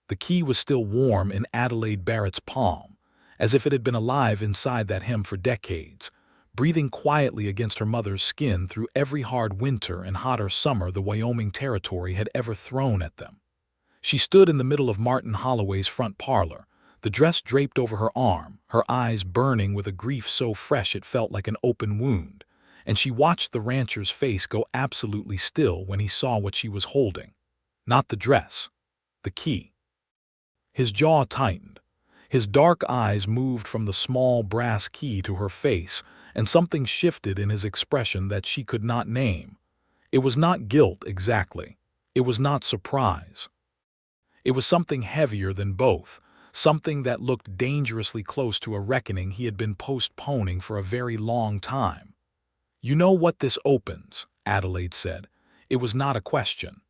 The key was still warm in Adelaide Barrett's palm, as if it had been alive inside that hem for decades, breathing quietly against her mother's skin through every hard winter and hotter summer the Wyoming Territory had ever thrown at them. She stood in the middle of Martin Holloway's front parlor, the dress draped over her arm, her eyes burning with a grief so fresh it felt like an open wound, and she watched the rancher's face go absolutely still when he saw what she was holding. Not the dress. The key. His jaw tightened. His dark eyes moved from the small brass key to her face, and something shifted in his expression that she could not name. It was not guilt exactly. It was not surprise. It was something heavier than both, something that looked dangerously close to a reckoning he had been postponing for a very long time. "You know what this opens," Adelaide said. It was not a question.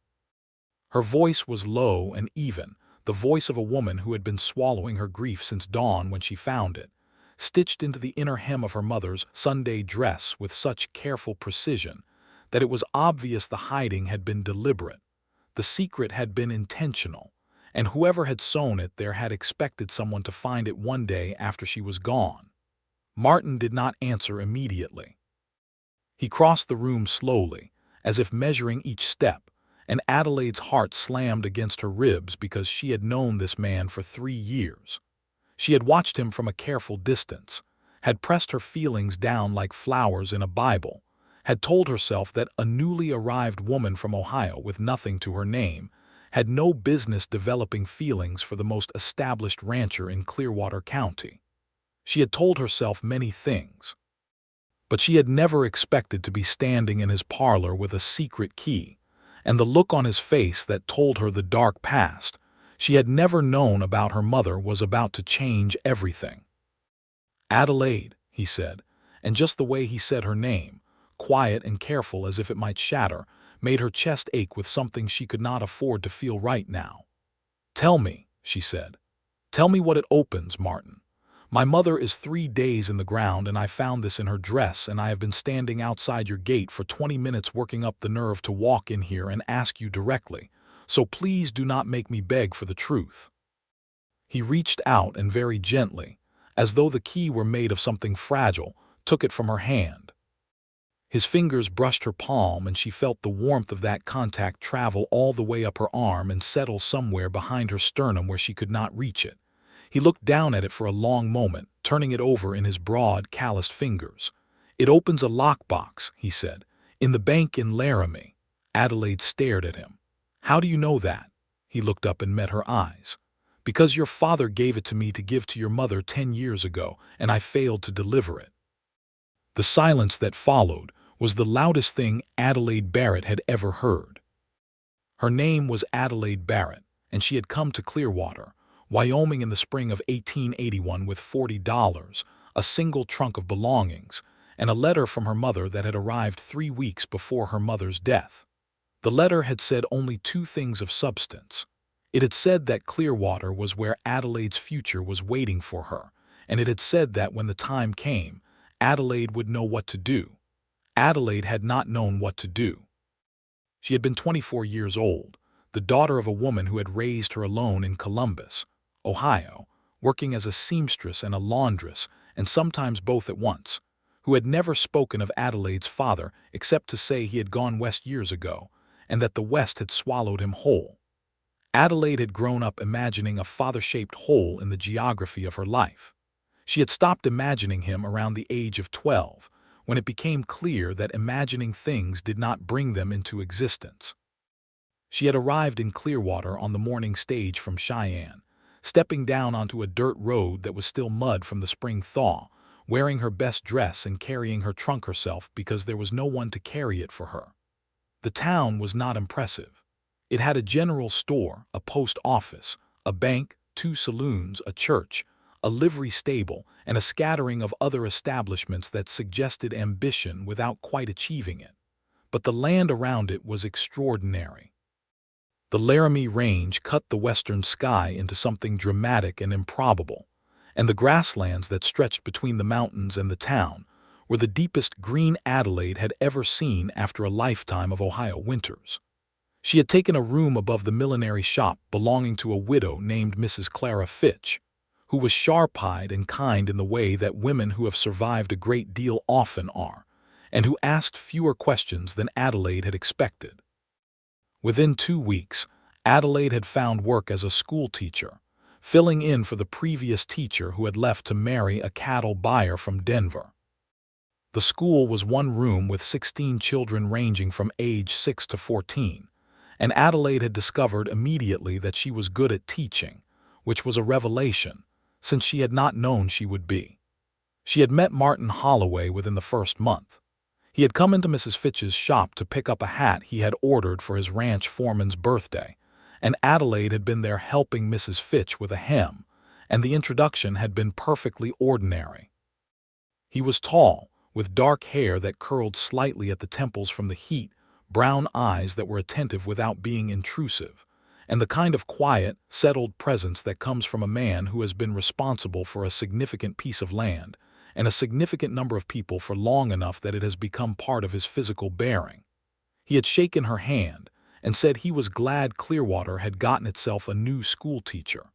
Her voice was low and even, the voice of a woman who had been swallowing her grief since dawn when she found it, stitched into the inner hem of her mother's Sunday dress with such careful precision that it was obvious the hiding had been deliberate. The secret had been intentional, and whoever had sewn it there had expected someone to find it one day after she was gone. Martin did not answer immediately. He crossed the room slowly, as if measuring each step, and Adelaide's heart slammed against her ribs because she had known this man for 3 years. She had watched him from a careful distance, had pressed her feelings down like flowers in a Bible, had told herself that a newly arrived woman from Ohio with nothing to her name had no business developing feelings for the most established rancher in Clearwater County. She had told herself many things. But she had never expected to be standing in his parlor with a secret key, and the look on his face that told her the dark past she had never known about her mother was about to change everything. "Adelaide," he said, and just the way he said her name, quiet and careful as if it might shatter, made her chest ache with something she could not afford to feel right now. "Tell me," she said. "Tell me what it opens, Martin. My mother is 3 days in the ground, and I found this in her dress, and I have been standing outside your gate for 20 minutes working up the nerve to walk in here and ask you directly, so please do not make me beg for the truth." He reached out and very gently, as though the key were made of something fragile, took it from her hand. His fingers brushed her palm, and she felt the warmth of that contact travel all the way up her arm and settle somewhere behind her sternum where she could not reach it. He looked down at it for a long moment, turning it over in his broad, calloused fingers. "It opens a lockbox," he said, "in the bank in Laramie." Adelaide stared at him. "How do you know that?" He looked up and met her eyes. "Because your father gave it to me to give to your mother 10 years ago, and I failed to deliver it." The silence that followed was the loudest thing Adelaide Barrett had ever heard. Her name was Adelaide Barrett, and she had come to Clearwater, Wyoming in the spring of 1881 with $40, a single trunk of belongings, and a letter from her mother that had arrived 3 weeks before her mother's death. The letter had said only 2 things of substance. It had said that Clearwater was where Adelaide's future was waiting for her, and it had said that when the time came, Adelaide would know what to do. Adelaide had not known what to do. She had been 24 years old, the daughter of a woman who had raised her alone in Columbus, Ohio, working as a seamstress and a laundress, and sometimes both at once, who had never spoken of Adelaide's father except to say he had gone west years ago, and that the West had swallowed him whole. Adelaide had grown up imagining a father-shaped hole in the geography of her life. She had stopped imagining him around the age of 12, when it became clear that imagining things did not bring them into existence. She had arrived in Clearwater on the morning stage from Cheyenne, stepping down onto a dirt road that was still mud from the spring thaw, wearing her best dress and carrying her trunk herself because there was no one to carry it for her. The town was not impressive. It had a general store, a post office, a bank, 2 saloons, a church, a livery stable, and a scattering of other establishments that suggested ambition without quite achieving it. But the land around it was extraordinary. The Laramie Range cut the western sky into something dramatic and improbable, and the grasslands that stretched between the mountains and the town were the deepest green Adelaide had ever seen after a lifetime of Ohio winters. She had taken a room above the millinery shop belonging to a widow named Mrs. Clara Fitch, who was sharp-eyed and kind in the way that women who have survived a great deal often are, and who asked fewer questions than Adelaide had expected. Within 2 weeks, Adelaide had found work as a school teacher, filling in for the previous teacher who had left to marry a cattle buyer from Denver. The school was one room with 16 children ranging from age 6 to 14, and Adelaide had discovered immediately that she was good at teaching, which was a revelation, since she had not known she would be. She had met Martin Holloway within the first month. He had come into Mrs. Fitch's shop to pick up a hat he had ordered for his ranch foreman's birthday, and Adelaide had been there helping Mrs. Fitch with a hem, and the introduction had been perfectly ordinary. He was tall, with dark hair that curled slightly at the temples from the heat, brown eyes that were attentive without being intrusive, and the kind of quiet, settled presence that comes from a man who has been responsible for a significant piece of land and a significant number of people for long enough that it has become part of his physical bearing. He had shaken her hand and said he was glad Clearwater had gotten itself a new school teacher.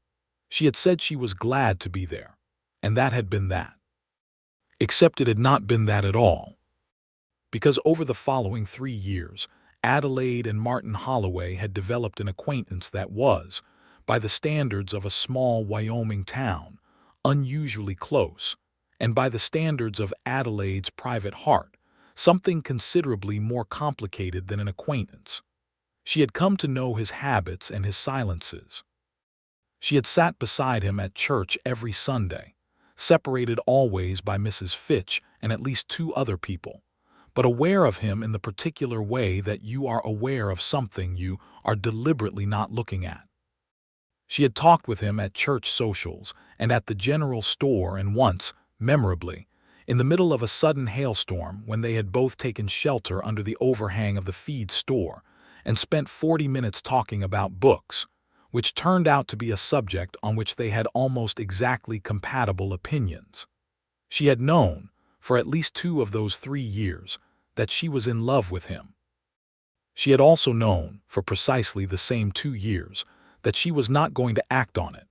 She had said she was glad to be there, and that had been that. Except it had not been that at all. Because over the following 3 years, Adelaide and Martin Holloway had developed an acquaintance that was, by the standards of a small Wyoming town, unusually close, and by the standards of Adelaide's private heart, something considerably more complicated than an acquaintance. She had come to know his habits and his silences. She had sat beside him at church every Sunday, separated always by Mrs. Fitch and at least 2 other people, but aware of him in the particular way that you are aware of something you are deliberately not looking at. She had talked with him at church socials and at the general store, and once, memorably, in the middle of a sudden hailstorm when they had both taken shelter under the overhang of the feed store and spent 40 minutes talking about books, which turned out to be a subject on which they had almost exactly compatible opinions. She had known, for at least 2 of those 3 years, that she was in love with him. She had also known, for precisely the same 2 years, that she was not going to act on it,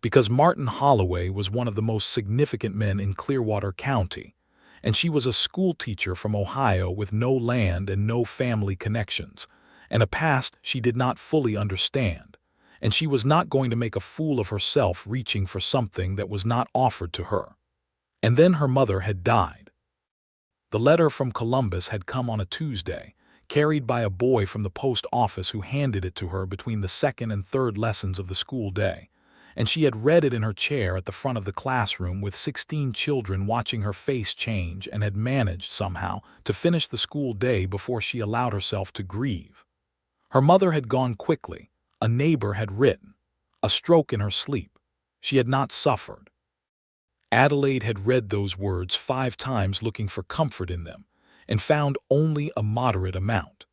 because Martin Holloway was one of the most significant men in Clearwater County, and she was a school teacher from Ohio with no land and no family connections, and a past she did not fully understand, and she was not going to make a fool of herself reaching for something that was not offered to her. And then her mother had died. The letter from Columbus had come on a Tuesday, carried by a boy from the post office who handed it to her between the 2nd and 3rd lessons of the school day, and she had read it in her chair at the front of the classroom with 16 children watching her face change, and had managed, somehow, to finish the school day before she allowed herself to grieve. Her mother had gone quickly. A neighbor had written. A stroke in her sleep. She had not suffered. Adelaide had read those words 5 times looking for comfort in them, and found only a moderate amount.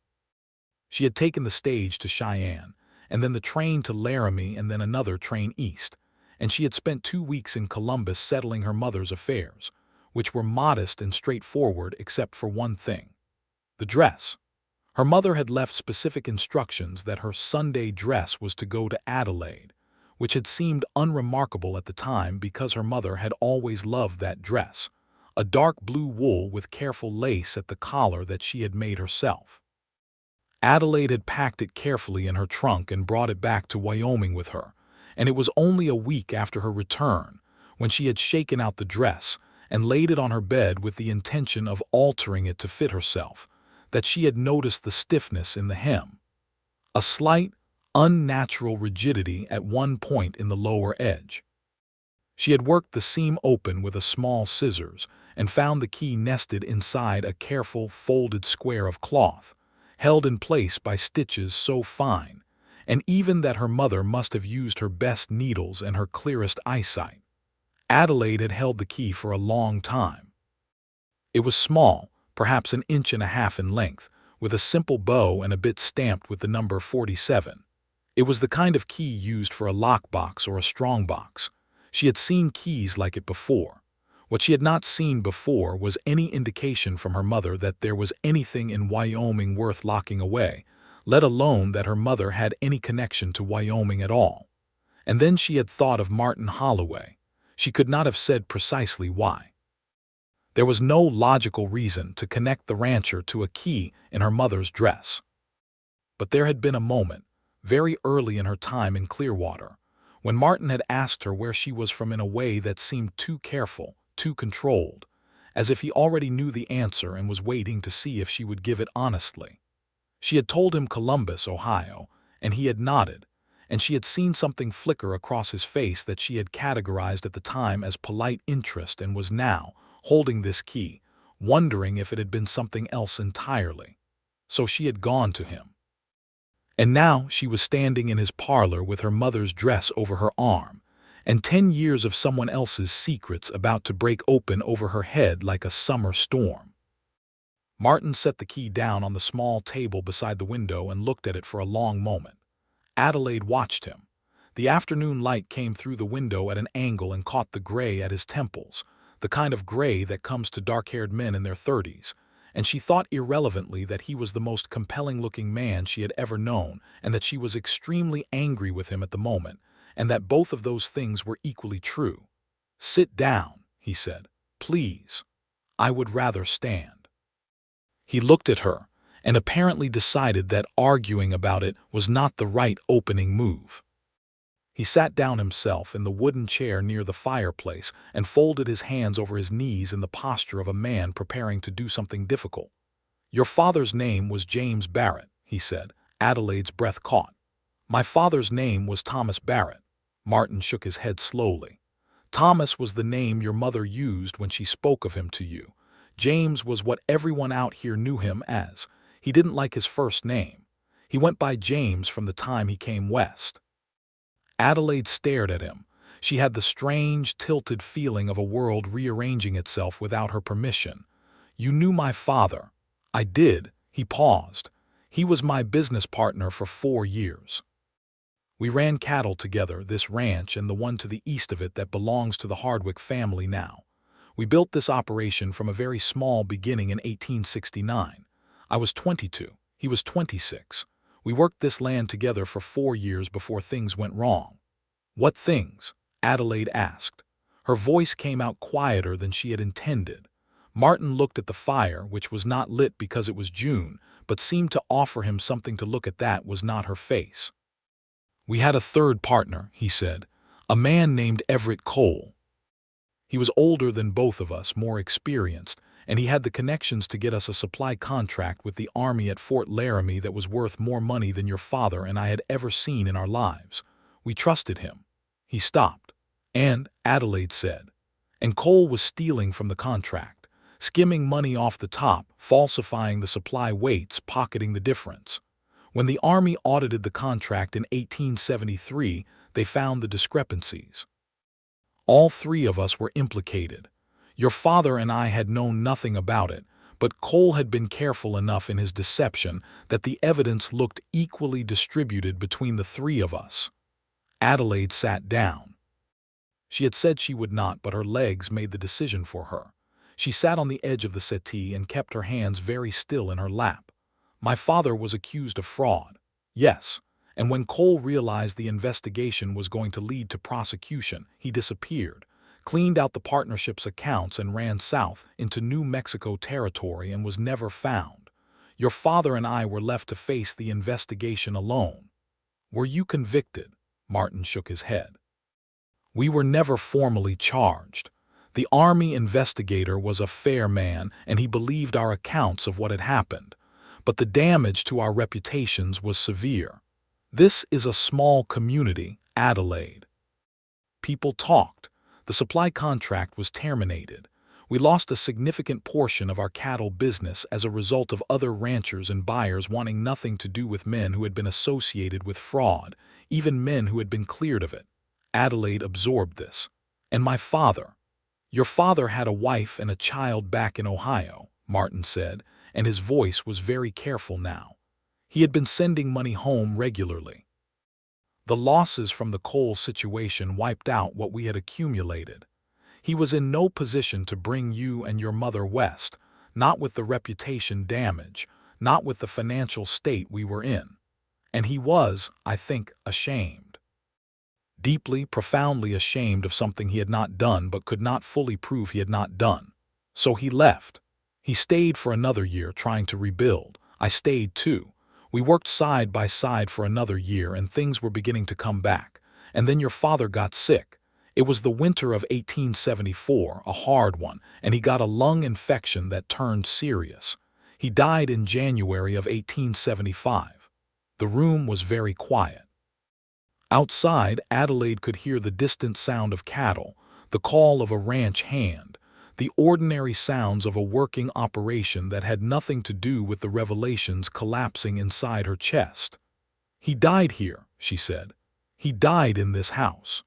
She had taken the stage to Cheyenne, and then the train to Laramie, and then another train east, and she had spent 2 weeks in Columbus settling her mother's affairs, which were modest and straightforward except for one thing: the dress. Her mother had left specific instructions that her Sunday dress was to go to Adelaide, which had seemed unremarkable at the time because her mother had always loved that dress, a dark blue wool with careful lace at the collar that she had made herself. Adelaide had packed it carefully in her trunk and brought it back to Wyoming with her, and it was only a week after her return, when she had shaken out the dress and laid it on her bed with the intention of altering it to fit herself, that she had noticed the stiffness in the hem, a slight, unnatural rigidity at one point in the lower edge. She had worked the seam open with a small scissors and found the key nested inside a careful, folded square of cloth, held in place by stitches so fine, and even that her mother must have used her best needles and her clearest eyesight. Adelaide had held the key for a long time. It was small, perhaps 1.5 inches in length, with a simple bow and a bit stamped with the number 47. It was the kind of key used for a lockbox or a strongbox. She had seen keys like it before. What she had not seen before was any indication from her mother that there was anything in Wyoming worth locking away, let alone that her mother had any connection to Wyoming at all. And then she had thought of Martin Holloway. She could not have said precisely why. There was no logical reason to connect the rancher to a key in her mother's dress. But there had been a moment, very early in her time in Clearwater, when Martin had asked her where she was from in a way that seemed too careful, too controlled, as if he already knew the answer and was waiting to see if she would give it honestly. She had told him Columbus, Ohio, and he had nodded, and she had seen something flicker across his face that she had categorized at the time as polite interest and was now, holding this key, wondering if it had been something else entirely. So she had gone to him. And now she was standing in his parlor with her mother's dress over her arm, and 10 years of someone else's secrets about to break open over her head like a summer storm. Martin set the key down on the small table beside the window and looked at it for a long moment. Adelaide watched him. The afternoon light came through the window at an angle and caught the gray at his temples, the kind of gray that comes to dark-haired men in their 30s, and she thought irrelevantly that he was the most compelling-looking man she had ever known, and that she was extremely angry with him at the moment, and that both of those things were equally true. "Sit down," he said. "Please. I would rather stand." He looked at her, and apparently decided that arguing about it was not the right opening move. He sat down himself in the wooden chair near the fireplace and folded his hands over his knees in the posture of a man preparing to do something difficult. "Your father's name was James Barrett," he said. Adelaide's breath caught. "My father's name was Thomas Barrett." Martin shook his head slowly. "Thomas was the name your mother used when she spoke of him to you. James was what everyone out here knew him as. He didn't like his first name. He went by James from the time he came west." Adelaide stared at him. She had the strange, tilted feeling of a world rearranging itself without her permission. "You knew my father." "I did." He paused. "He was my business partner for 4 years. We ran cattle together, this ranch and the one to the east of it that belongs to the Hardwick family now. We built this operation from a very small beginning in 1869. I was 22. He was 26. We worked this land together for 4 years before things went wrong." "What things?" Adelaide asked. Her voice came out quieter than she had intended. Martin looked at the fire, which was not lit because it was June, but seemed to offer him something to look at that was not her face. "We had a third partner," he said, "a man named Everett Cole. He was older than both of us, more experienced, and he had the connections to get us a supply contract with the Army at Fort Laramie that was worth more money than your father and I had ever seen in our lives. We trusted him." He stopped. "And," Adelaide said, "and Cole was stealing from the contract, skimming money off the top, falsifying the supply weights, pocketing the difference. When the Army audited the contract in 1873, they found the discrepancies. All 3 of us were implicated. Your father and I had known nothing about it, but Cole had been careful enough in his deception that the evidence looked equally distributed between the 3 of us." Adelaide sat down. She had said she would not, but her legs made the decision for her. She sat on the edge of the settee and kept her hands very still in her lap. "My father was accused of fraud." "Yes. And when Cole realized the investigation was going to lead to prosecution, he disappeared, cleaned out the partnership's accounts and ran south into New Mexico Territory and was never found. Your father and I were left to face the investigation alone." "Were you convicted?" Martin shook his head. "We were never formally charged. The Army investigator was a fair man and he believed our accounts of what had happened, but the damage to our reputations was severe. This is a small community, Adelaide. People talked. The supply contract was terminated. We lost a significant portion of our cattle business as a result of other ranchers and buyers wanting nothing to do with men who had been associated with fraud, even men who had been cleared of it." Adelaide absorbed this. "And my father." "Your father had a wife and a child back in Ohio," Martin said, and his voice was very careful now. "He had been sending money home regularly. The losses from the coal situation wiped out what we had accumulated. He was in no position to bring you and your mother west, not with the reputation damage, not with the financial state we were in. And he was, I think, ashamed. Deeply, profoundly ashamed of something he had not done but could not fully prove he had not done. So he left. He stayed for another year trying to rebuild. I stayed too. We worked side by side for another year and things were beginning to come back. And then your father got sick. It was the winter of 1874, a hard one, and he got a lung infection that turned serious. He died in January of 1875. The room was very quiet. Outside, Adelaide could hear the distant sound of cattle, the call of a ranch hand, the ordinary sounds of a working operation that had nothing to do with the revelations collapsing inside her chest. "He died here," she said. "He died in this house."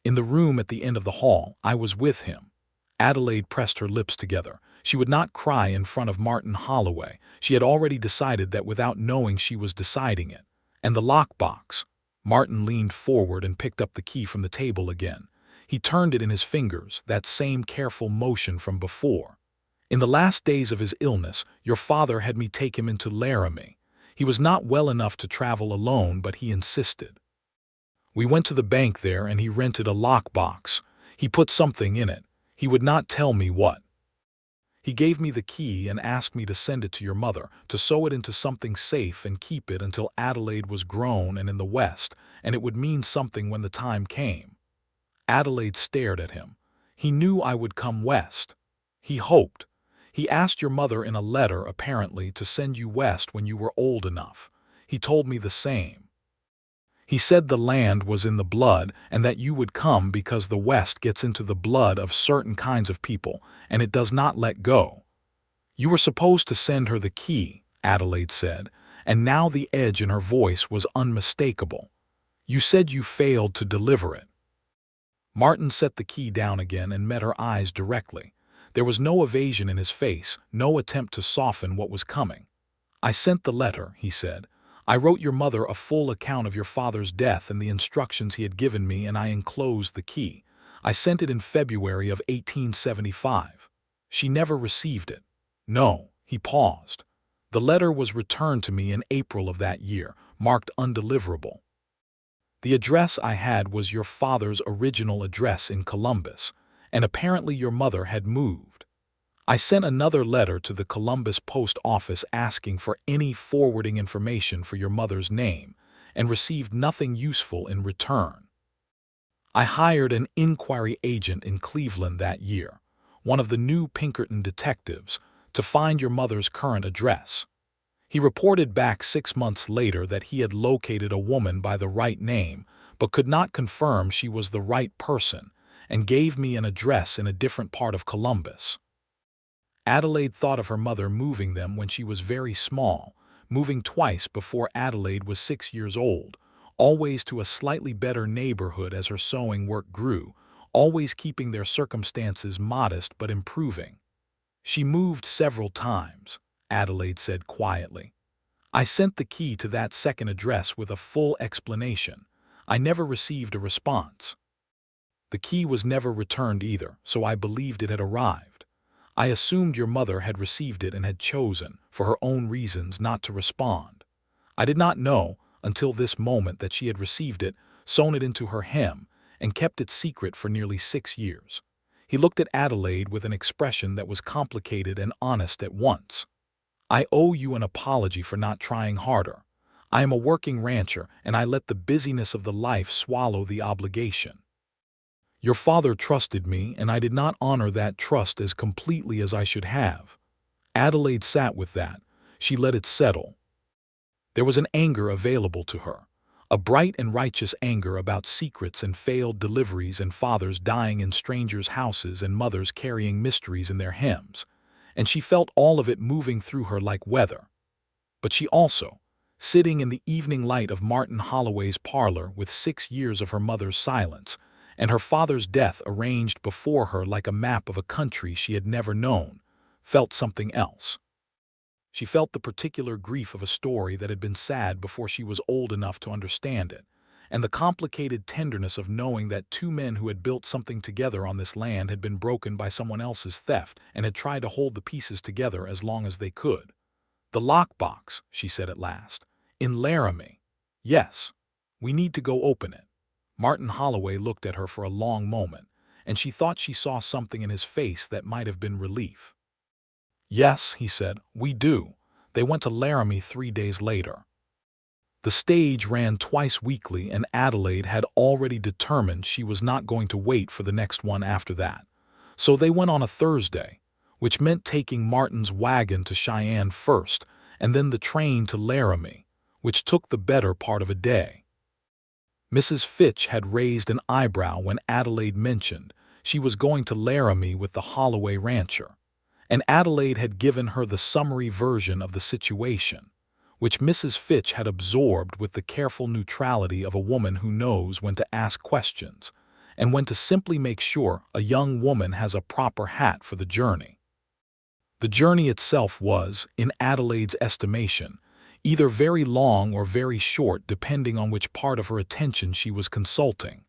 In the room at the end of the hall, I was with him. Adelaide pressed her lips together. She would not cry in front of Martin Holloway. She had already decided that without knowing she was deciding it. And the lockbox. Martin leaned forward and picked up the key from the table again. He turned it in his fingers, that same careful motion from before. "In the last days of his illness, your father had me take him into Laramie. He was not well enough to travel alone, but he insisted. We went to the bank there and he rented a lockbox. He put something in it. He would not tell me what. He gave me the key and asked me to send it to your mother, to sew it into something safe and keep it until Adelaide was grown and in the West, and it would mean something when the time came." Adelaide stared at him. "He knew I would come west. He hoped. He asked your mother in a letter, apparently, to send you west when you were old enough. He told me the same. He said the land was in the blood and that you would come because the West gets into the blood of certain kinds of people and it does not let go. You were supposed to send her the key," Adelaide said, and now the edge in her voice was unmistakable. "You said you failed to deliver it." Martin set the key down again and met her eyes directly. There was no evasion in his face, no attempt to soften what was coming. "I sent the letter," he said. "I wrote your mother a full account of your father's death and the instructions he had given me, and I enclosed the key. I sent it in February of 1875. She never received it." "No," he paused. "The letter was returned to me in April of that year, marked undeliverable. The address I had was your father's original address in Columbus, and apparently your mother had moved. I sent another letter to the Columbus post office asking for any forwarding information for your mother's name, and received nothing useful in return. I hired an inquiry agent in Cleveland that year, one of the new Pinkerton detectives, to find your mother's current address. He reported back 6 months later that he had located a woman by the right name, but could not confirm she was the right person, and gave me an address in a different part of Columbus." Adelaide thought of her mother moving them when she was very small, moving twice before Adelaide was 6 years old, always to a slightly better neighborhood as her sewing work grew, always keeping their circumstances modest but improving. "She moved several times," Adelaide said quietly. "I sent the key to that second address with a full explanation. I never received a response. The key was never returned either, so I believed it had arrived. I assumed your mother had received it and had chosen, for her own reasons, not to respond. I did not know, until this moment, that she had received it, sewn it into her hem, and kept it secret for nearly 6 years. He looked at Adelaide with an expression that was complicated and honest at once. "I owe you an apology for not trying harder. I am a working rancher, and I let the busyness of the life swallow the obligation. Your father trusted me, and I did not honor that trust as completely as I should have." Adelaide sat with that. She let it settle. There was an anger available to her, a bright and righteous anger about secrets and failed deliveries and fathers dying in strangers' houses and mothers carrying mysteries in their hems, and she felt all of it moving through her like weather. But she also, sitting in the evening light of Martin Holloway's parlor with 6 years of her mother's silence, and her father's death arranged before her like a map of a country she had never known, felt something else. She felt the particular grief of a story that had been sad before she was old enough to understand it, and the complicated tenderness of knowing that 2 men who had built something together on this land had been broken by someone else's theft and had tried to hold the pieces together as long as they could. "The lockbox," she said at last. "In Laramie." "Yes. We need to go open it." Martin Holloway looked at her for a long moment, and she thought she saw something in his face that might have been relief. "Yes," he said, "we do." They went to Laramie 3 days later. The stage ran twice weekly, and Adelaide had already determined she was not going to wait for the next one after that. So they went on a Thursday, which meant taking Martin's wagon to Cheyenne first, and then the train to Laramie, which took the better part of a day. Mrs. Fitch had raised an eyebrow when Adelaide mentioned she was going to Laramie with the Holloway rancher, and Adelaide had given her the summary version of the situation, which Mrs. Fitch had absorbed with the careful neutrality of a woman who knows when to ask questions and when to simply make sure a young woman has a proper hat for the journey. The journey itself was, in Adelaide's estimation, either very long or very short depending on which part of her attention she was consulting.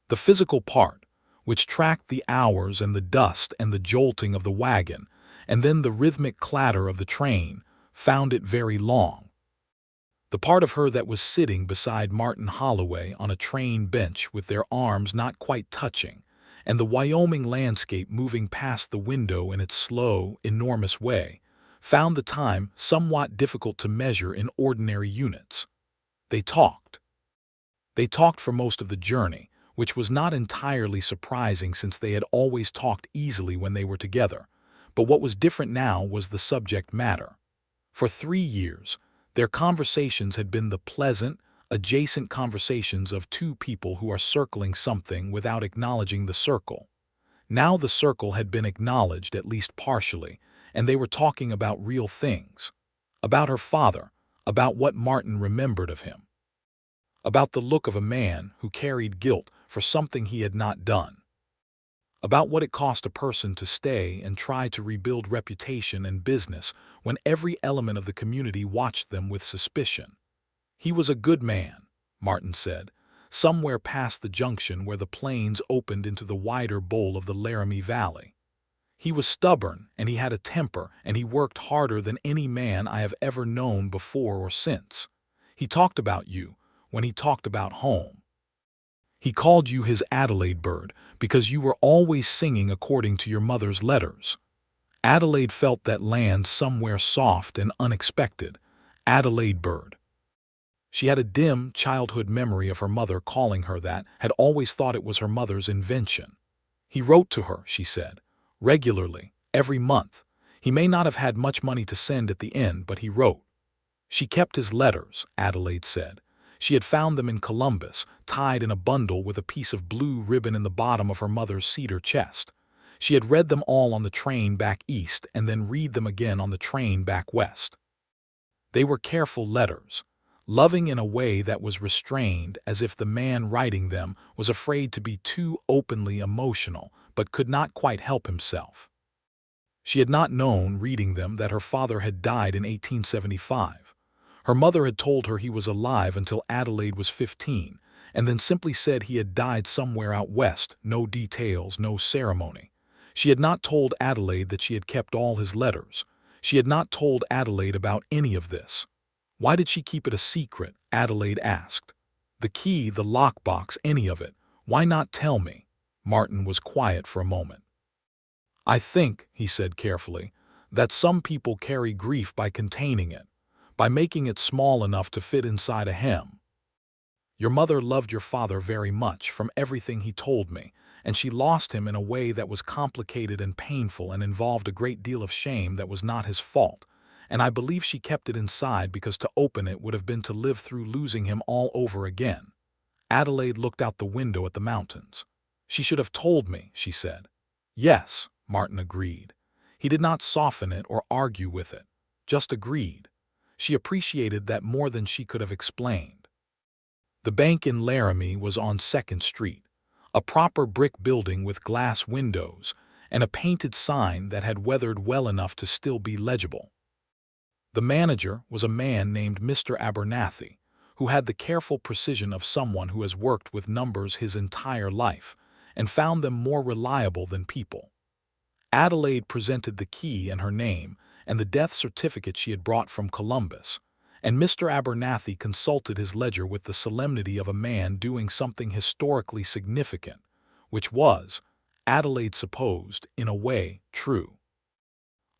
The physical part, which tracked the hours and the dust and the jolting of the wagon, and then the rhythmic clatter of the train, found it very long. The part of her that was sitting beside Martin Holloway on a train bench with their arms not quite touching, and the Wyoming landscape moving past the window in its slow, enormous way, found the time somewhat difficult to measure in ordinary units. They talked. They talked for most of the journey, which was not entirely surprising since they had always talked easily when they were together, but what was different now was the subject matter. For 3 years, their conversations had been the pleasant, adjacent conversations of two people who are circling something without acknowledging the circle. Now the circle had been acknowledged at least partially, and they were talking about real things. About her father, about what Martin remembered of him. About the look of a man who carried guilt for something he had not done. About what it cost a person to stay and try to rebuild reputation and business when every element of the community watched them with suspicion. He was a good man, Martin said, somewhere past the junction where the plains opened into the wider bowl of the Laramie Valley. He was stubborn, and he had a temper, and he worked harder than any man I have ever known before or since. He talked about you when he talked about home. He called you his Adelaide bird because you were always singing according to your mother's letters. Adelaide felt that land somewhere soft and unexpected. Adelaide bird. She had a dim childhood memory of her mother calling her that, had always thought it was her mother's invention. He wrote to her, she said, regularly, every month. He may not have had much money to send at the end, but he wrote. She kept his letters, Adelaide said. She had found them in Columbus, tied in a bundle with a piece of blue ribbon in the bottom of her mother's cedar chest. She had read them all on the train back east and then read them again on the train back west. They were careful letters, loving in a way that was restrained, as if the man writing them was afraid to be too openly emotional, but could not quite help himself. She had not known, reading them, that her father had died in 1875. Her mother had told her he was alive until Adelaide was 15, and then simply said he had died somewhere out west, no details, no ceremony. She had not told Adelaide that she had kept all his letters. She had not told Adelaide about any of this. Why did she keep it a secret? Adelaide asked. The key, the lockbox, any of it. Why not tell me? Martin was quiet for a moment. I think, he said carefully, that some people carry grief by containing it, by making it small enough to fit inside a hem. Your mother loved your father very much, from everything he told me, and she lost him in a way that was complicated and painful and involved a great deal of shame that was not his fault, and I believe she kept it inside because to open it would have been to live through losing him all over again. Adelaide looked out the window at the mountains. She should have told me, she said. Yes, Martin agreed. He did not soften it or argue with it, just agreed. She appreciated that more than she could have explained. The bank in Laramie was on 2nd Street, a proper brick building with glass windows and a painted sign that had weathered well enough to still be legible. The manager was a man named Mr. Abernathy, who had the careful precision of someone who has worked with numbers his entire life and found them more reliable than people. Adelaide presented the key and her name, and the death certificate she had brought from Columbus, and Mr. Abernathy consulted his ledger with the solemnity of a man doing something historically significant, which was, Adelaide supposed, in a way, true.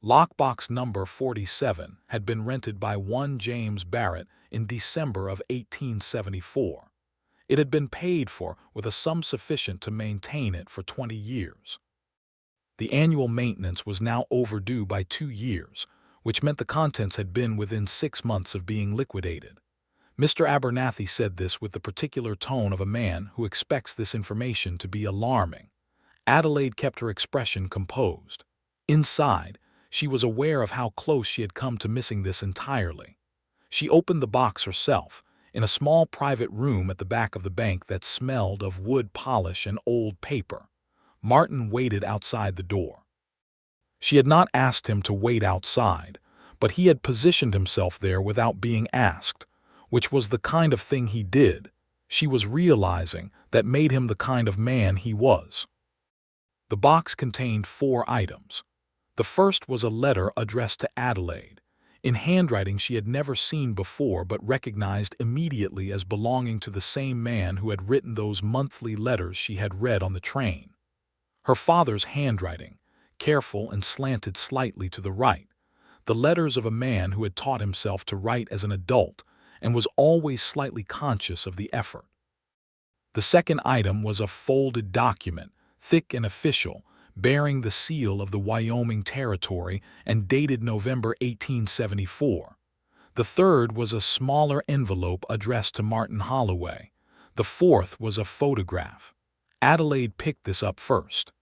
Lockbox number 47 had been rented by one James Barrett in December of 1874. It had been paid for with a sum sufficient to maintain it for 20 years. The annual maintenance was now overdue by 2 years, which meant the contents had been within 6 months of being liquidated. Mr. Abernathy said this with the particular tone of a man who expects this information to be alarming. Adelaide kept her expression composed. Inside, she was aware of how close she had come to missing this entirely. She opened the box herself, in a small private room at the back of the bank that smelled of wood polish and old paper. Martin waited outside the door. She had not asked him to wait outside, but he had positioned himself there without being asked, which was the kind of thing he did, she was realizing, that made him the kind of man he was. The box contained 4 items. The first was a letter addressed to Adelaide, in handwriting she had never seen before but recognized immediately as belonging to the same man who had written those monthly letters she had read on the train. Her father's handwriting, careful and slanted slightly to the right, the letters of a man who had taught himself to write as an adult and was always slightly conscious of the effort. The second item was a folded document, thick and official, bearing the seal of the Wyoming Territory and dated November 1874. The third was a smaller envelope addressed to Martin Holloway. The fourth was a photograph. Adelaide picked this up first.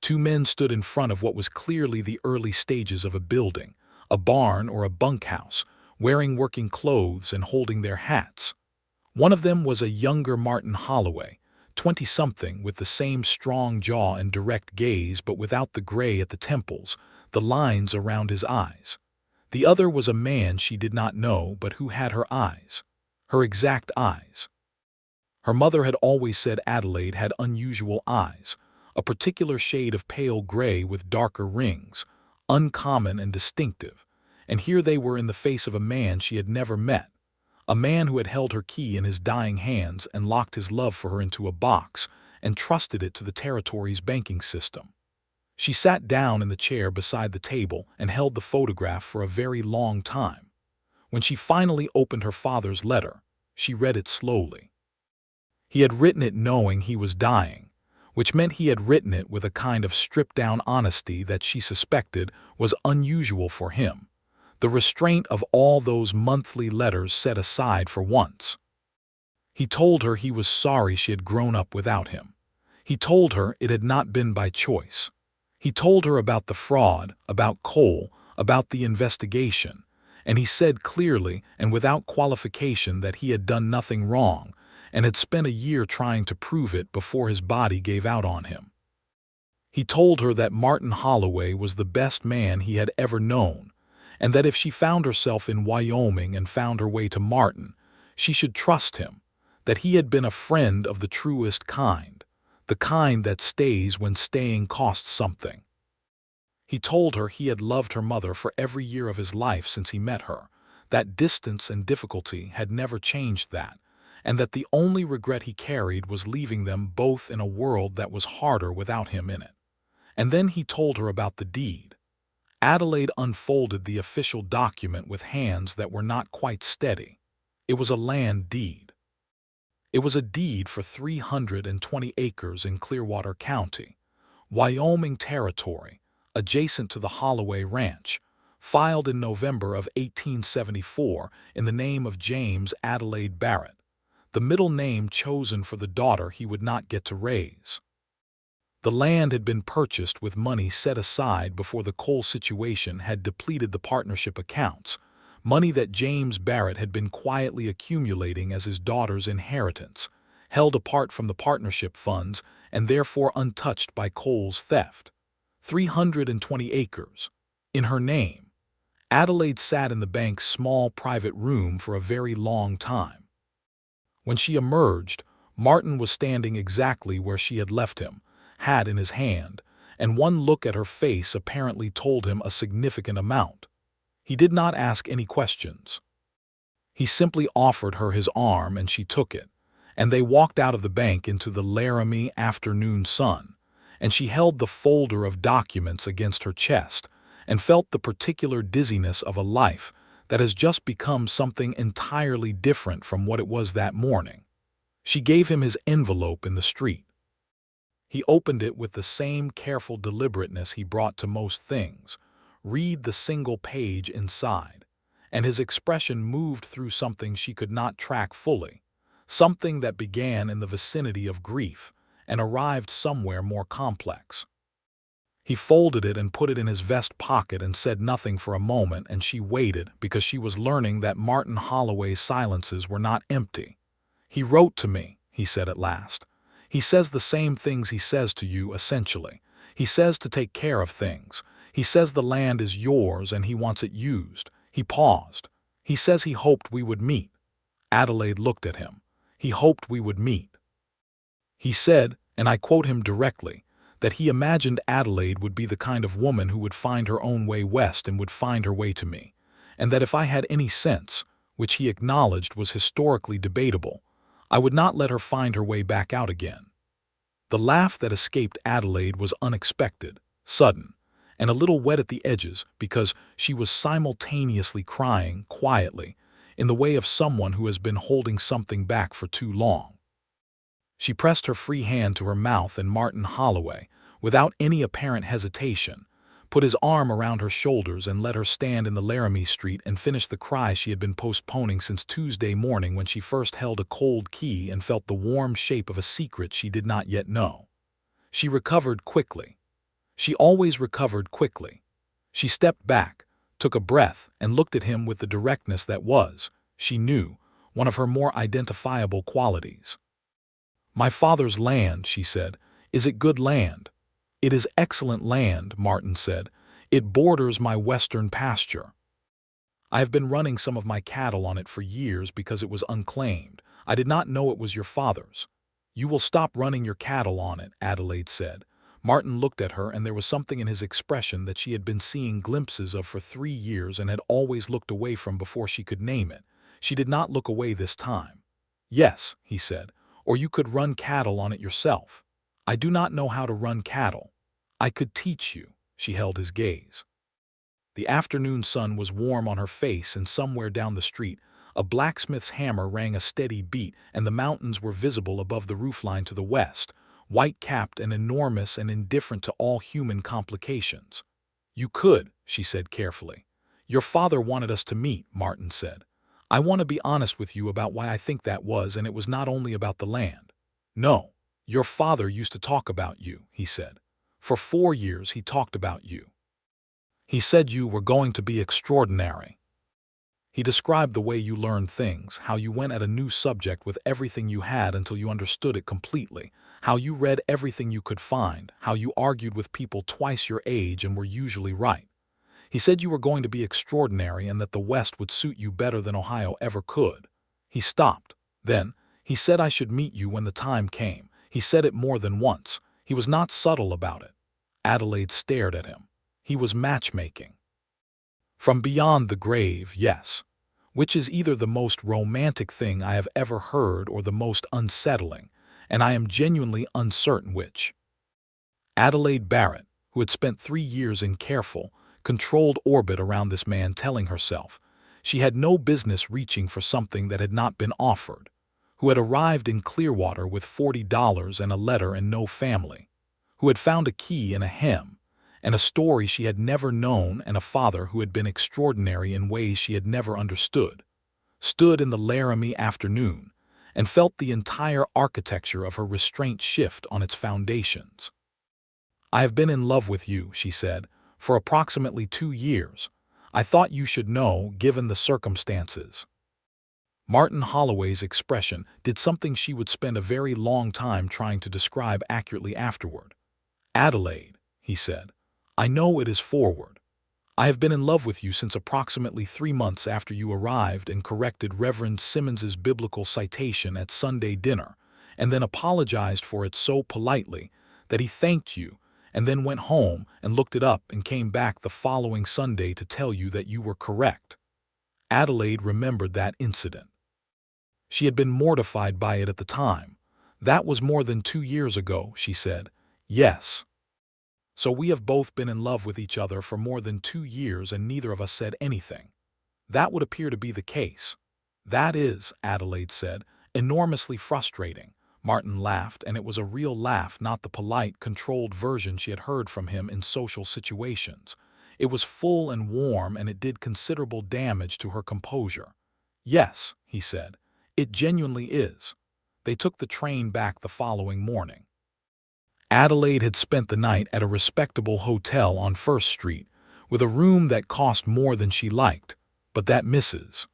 2 men stood in front of what was clearly the early stages of a building, a barn or a bunkhouse, wearing working clothes and holding their hats. One of them was a younger Martin Holloway, 20-something, with the same strong jaw and direct gaze but without the gray at the temples, the lines around his eyes. The other was a man she did not know but who had her eyes, her exact eyes. Her mother had always said Adelaide had unusual eyes, a particular shade of pale gray with darker rings, uncommon and distinctive, and here they were in the face of a man she had never met, a man who had held her key in his dying hands and locked his love for her into a box and trusted it to the territory's banking system. She sat down in the chair beside the table and held the photograph for a very long time. When she finally opened her father's letter, she read it slowly. He had written it knowing he was dying, which meant he had written it with a kind of stripped-down honesty that she suspected was unusual for him, the restraint of all those monthly letters set aside for once. He told her he was sorry she had grown up without him. He told her it had not been by choice. He told her about the fraud, about Cole, about the investigation, and he said clearly and without qualification that he had done nothing wrong and had spent a year trying to prove it before his body gave out on him. He told her that Martin Holloway was the best man he had ever known, and that if she found herself in Wyoming and found her way to Martin, she should trust him, that he had been a friend of the truest kind, the kind that stays when staying costs something. He told her he had loved her mother for every year of his life since he met her, that distance and difficulty had never changed that, and that the only regret he carried was leaving them both in a world that was harder without him in it. And then he told her about the deed. Adelaide unfolded the official document with hands that were not quite steady. It was a land deed. It was a deed for 320 acres in Clearwater County, Wyoming Territory, adjacent to the Holloway Ranch, filed in November of 1874 in the name of James Adelaide Barrett, the middle name chosen for the daughter he would not get to raise. The land had been purchased with money set aside before the coal situation had depleted the partnership accounts, money that James Barrett had been quietly accumulating as his daughter's inheritance, held apart from the partnership funds and therefore untouched by Cole's theft. 320 acres. In her name. Adelaide sat in the bank's small private room for a very long time. When she emerged, Martin was standing exactly where she had left him, hat in his hand, and one look at her face apparently told him a significant amount. He did not ask any questions. He simply offered her his arm and she took it, and they walked out of the bank into the Laramie afternoon sun, and she held the folder of documents against her chest and felt the particular dizziness of a life that has just become something entirely different from what it was that morning. She gave him his envelope in the street. He opened it with the same careful deliberateness he brought to most things, read the single page inside, and his expression moved through something she could not track fully, something that began in the vicinity of grief and arrived somewhere more complex. He folded it and put it in his vest pocket and said nothing for a moment, and she waited because she was learning that Martin Holloway's silences were not empty. "He wrote to me," he said at last. "He says the same things he says to you, essentially. He says to take care of things. He says the land is yours and he wants it used." He paused. "He says he hoped we would meet." Adelaide looked at him. "He hoped we would meet. He said, and I quote him directly, that he imagined Adelaide would be the kind of woman who would find her own way west and would find her way to me, and that if I had any sense, which he acknowledged was historically debatable, I would not let her find her way back out again." The laugh that escaped Adelaide was unexpected, sudden, and a little wet at the edges because she was simultaneously crying, quietly, in the way of someone who has been holding something back for too long. She pressed her free hand to her mouth, and Martin Holloway, without any apparent hesitation, put his arm around her shoulders and let her stand in the Laramie Street and finish the cry she had been postponing since Tuesday morning, when she first held a cold key and felt the warm shape of a secret she did not yet know. She recovered quickly. She always recovered quickly. She stepped back, took a breath, and looked at him with the directness that was, she knew, one of her more identifiable qualities. "My father's land," she said. "Is it good land?" "It is excellent land," Martin said. "It borders my western pasture. I have been running some of my cattle on it for years because it was unclaimed. I did not know it was your father's." "You will stop running your cattle on it," Adelaide said. Martin looked at her, and there was something in his expression that she had been seeing glimpses of for 3 years and had always looked away from before she could name it. She did not look away this time. "Yes," he said, "or you could run cattle on it yourself." "I do not know how to run cattle." "I could teach you." She held his gaze. The afternoon sun was warm on her face, and somewhere down the street, a blacksmith's hammer rang a steady beat, and the mountains were visible above the roofline to the west, white-capped and enormous and indifferent to all human complications. "You could," she said carefully. "Your father wanted us to meet," Martin said. "I want to be honest with you about why I think that was, and it was not only about the land." "No, your father used to talk about you," he said. "For 4 years he talked about you. He said you were going to be extraordinary. He described the way you learned things, how you went at a new subject with everything you had until you understood it completely, how you read everything you could find, how you argued with people twice your age and were usually right. He said you were going to be extraordinary and that the West would suit you better than Ohio ever could." He stopped. Then, "He said I should meet you when the time came." He said it more than once. He was not subtle about it. Adelaide stared at him. He was matchmaking. "From beyond the grave, yes. Which is either the most romantic thing I have ever heard or the most unsettling, and I am genuinely uncertain which." Adelaide Barrett, who had spent 3 years in careful, controlled orbit around this man, telling herself she had no business reaching for something that had not been offered, who had arrived in Clearwater with $40 and a letter and no family, who had found a key in a hem, and a story she had never known, and a father who had been extraordinary in ways she had never understood, stood in the Laramie afternoon and felt the entire architecture of her restraint shift on its foundations. "I have been in love with you," she said, "for approximately 2 years. I thought you should know, given the circumstances." Martin Holloway's expression did something she would spend a very long time trying to describe accurately afterward. "Adelaide," he said, "I know it is forward. I have been in love with you since approximately 3 months after you arrived and corrected Reverend Simmons's biblical citation at Sunday dinner, and then apologized for it so politely that he thanked you and then went home and looked it up and came back the following Sunday to tell you that you were correct. Adelaide remembered that incident. She had been mortified by it at the time. That was more than 2 years ago, she said. Yes. So we have both been in love with each other for more than 2 years and neither of us said anything. That would appear to be the case. That is, Adelaide said, enormously frustrating. Martin laughed, and it was a real laugh, not the polite, controlled version she had heard from him in social situations. It was full and warm, and it did considerable damage to her composure. Yes, he said, it genuinely is. They took the train back the following morning. Adelaide had spent the night at a respectable hotel on First Street, with a room that cost more than she liked, but that Mrs.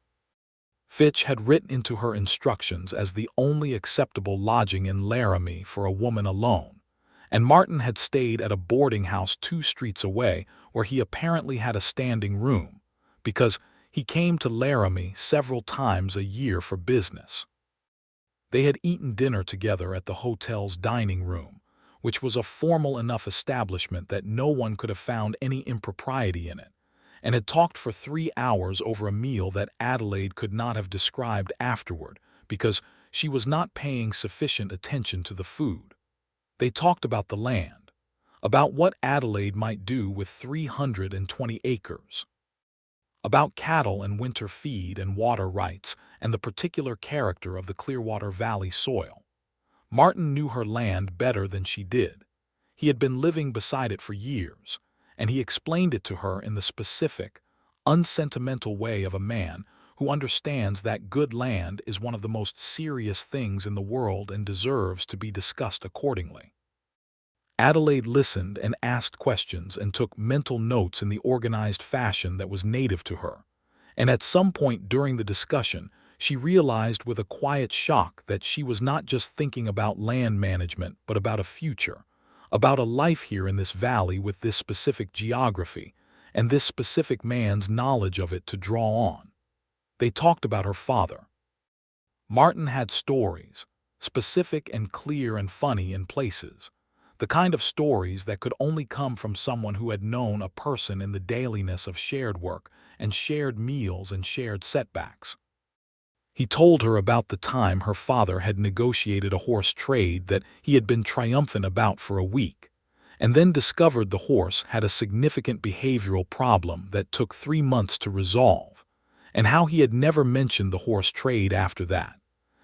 Fitch had written into her instructions as the only acceptable lodging in Laramie for a woman alone, and Martin had stayed at a boarding house 2 streets away where he apparently had a standing room, because he came to Laramie several times a year for business. They had eaten dinner together at the hotel's dining room, which was a formal enough establishment that no one could have found any impropriety in it, and had talked for 3 hours over a meal that Adelaide could not have described afterward because she was not paying sufficient attention to the food. They talked about the land, about what Adelaide might do with 320 acres, about cattle and winter feed and water rights and the particular character of the Clearwater Valley soil. Martin knew her land better than she did. He had been living beside it for years, and he explained it to her in the specific, unsentimental way of a man who understands that good land is one of the most serious things in the world and deserves to be discussed accordingly. Adelaide listened and asked questions and took mental notes in the organized fashion that was native to her, and at some point during the discussion, she realized with a quiet shock that she was not just thinking about land management but about a future, about a life here in this valley with this specific geography and this specific man's knowledge of it to draw on. They talked about her father. Martin had stories, specific and clear and funny in places, the kind of stories that could only come from someone who had known a person in the dailiness of shared work and shared meals and shared setbacks. He told her about the time her father had negotiated a horse trade that he had been triumphant about for a week, and then discovered the horse had a significant behavioral problem that took 3 months to resolve, and how he had never mentioned the horse trade after that,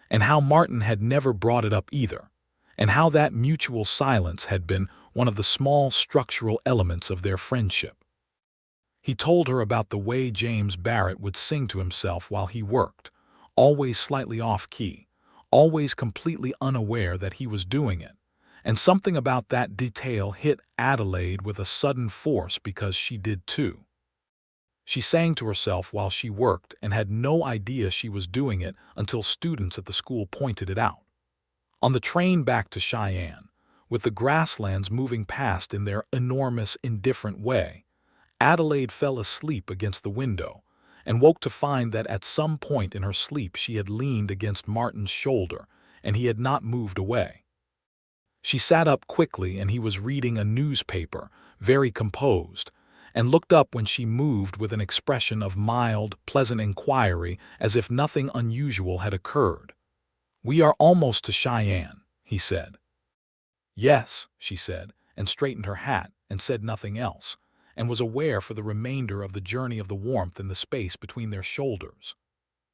and how Martin had never brought it up either, and how that mutual silence had been one of the small structural elements of their friendship. He told her about the way James Barrett would sing to himself while he worked, always slightly off-key, always completely unaware that he was doing it, and something about that detail hit Adelaide with a sudden force because she did too. She sang to herself while she worked and had no idea she was doing it until students at the school pointed it out. On the train back to Cheyenne, with the grasslands moving past in their enormous, indifferent way, Adelaide fell asleep against the window, and woke to find that at some point in her sleep she had leaned against Martin's shoulder, and he had not moved away. She sat up quickly, and he was reading a newspaper, very composed, and looked up when she moved with an expression of mild, pleasant inquiry as if nothing unusual had occurred. "We are almost to Cheyenne," he said. "Yes," she said, and straightened her hat and said nothing else, and was aware for the remainder of the journey of the warmth in the space between their shoulders.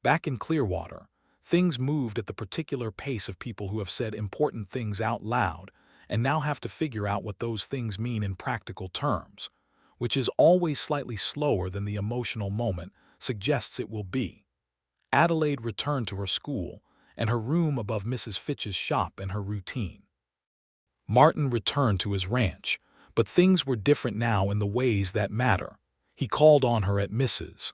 Back in Clearwater, things moved at the particular pace of people who have said important things out loud and now have to figure out what those things mean in practical terms, which is always slightly slower than the emotional moment suggests it will be. Adelaide returned to her school and her room above Mrs. Fitch's shop and her routine. Martin returned to his ranch, but things were different now in the ways that matter. He called on her at Mrs.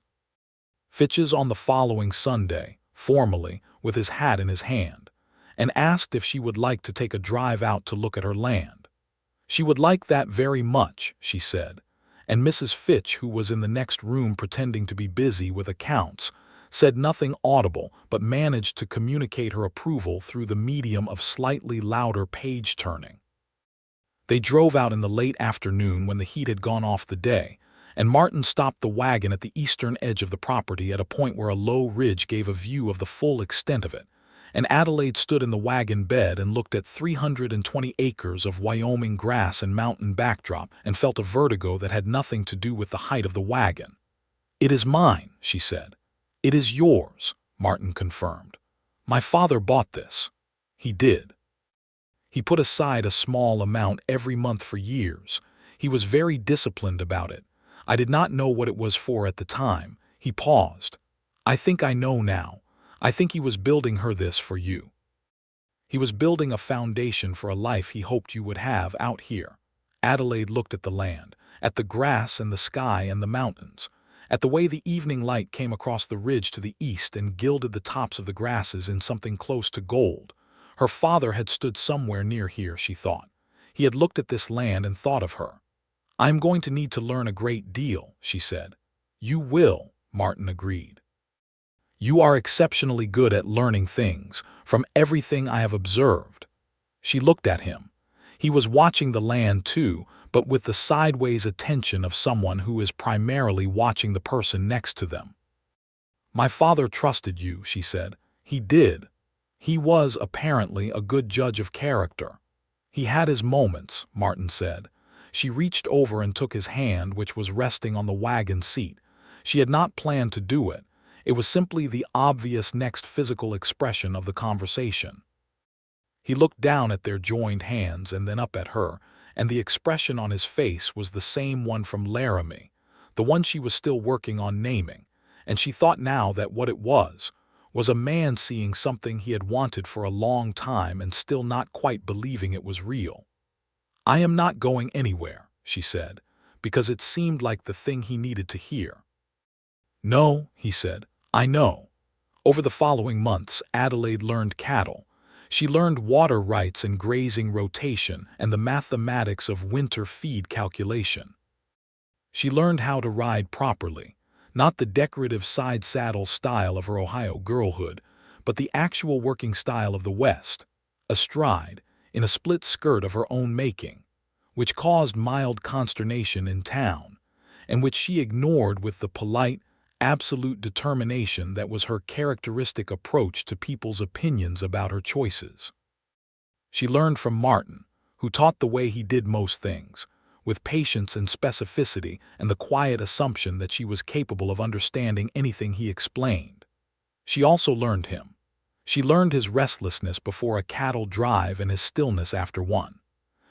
Fitch's on the following Sunday, formally, with his hat in his hand, and asked if she would like to take a drive out to look at her land. She would like that very much, she said, and Mrs. Fitch, who was in the next room pretending to be busy with accounts, said nothing audible but managed to communicate her approval through the medium of slightly louder page-turning. They drove out in the late afternoon when the heat had gone off the day, and Martin stopped the wagon at the eastern edge of the property at a point where a low ridge gave a view of the full extent of it, and Adelaide stood in the wagon bed and looked at 320 acres of Wyoming grass and mountain backdrop and felt a vertigo that had nothing to do with the height of the wagon. "It is mine," she said. "It is yours," Martin confirmed. "My father bought this." "He did. He put aside a small amount every month for years. He was very disciplined about it. I did not know what it was for at the time." He paused. "I think I know now. I think he was building her this for you. He was building a foundation for a life he hoped you would have out here." Adelaide looked at the land, at the grass and the sky and the mountains, at the way the evening light came across the ridge to the east and gilded the tops of the grasses in something close to gold. Her father had stood somewhere near here, she thought. He had looked at this land and thought of her. "I am going to need to learn a great deal," she said. "You will," Martin agreed. "You are exceptionally good at learning things, from everything I have observed." She looked at him. He was watching the land too, but with the sideways attention of someone who is primarily watching the person next to them. "My father trusted you," she said. "He did. He was, apparently, a good judge of character." "He had his moments," Martin said. She reached over and took his hand, which was resting on the wagon seat. She had not planned to do it. It was simply the obvious next physical expression of the conversation. He looked down at their joined hands and then up at her, and the expression on his face was the same one from Laramie, the one she was still working on naming, and she thought now that what it was a man seeing something he had wanted for a long time and still not quite believing it was real. "I am not going anywhere," she said, because it seemed like the thing he needed to hear. "No," he said, "I know." Over the following months, Adelaide learned cattle. She learned water rights and grazing rotation and the mathematics of winter feed calculation. She learned how to ride properly, not the decorative side saddle style of her Ohio girlhood, but the actual working style of the West, astride, in a split skirt of her own making, which caused mild consternation in town, and which she ignored with the polite, absolute determination that was her characteristic approach to people's opinions about her choices. She learned from Martin, who taught the way he did most things, with patience and specificity and the quiet assumption that she was capable of understanding anything he explained. She also learned him. She learned his restlessness before a cattle drive and his stillness after one.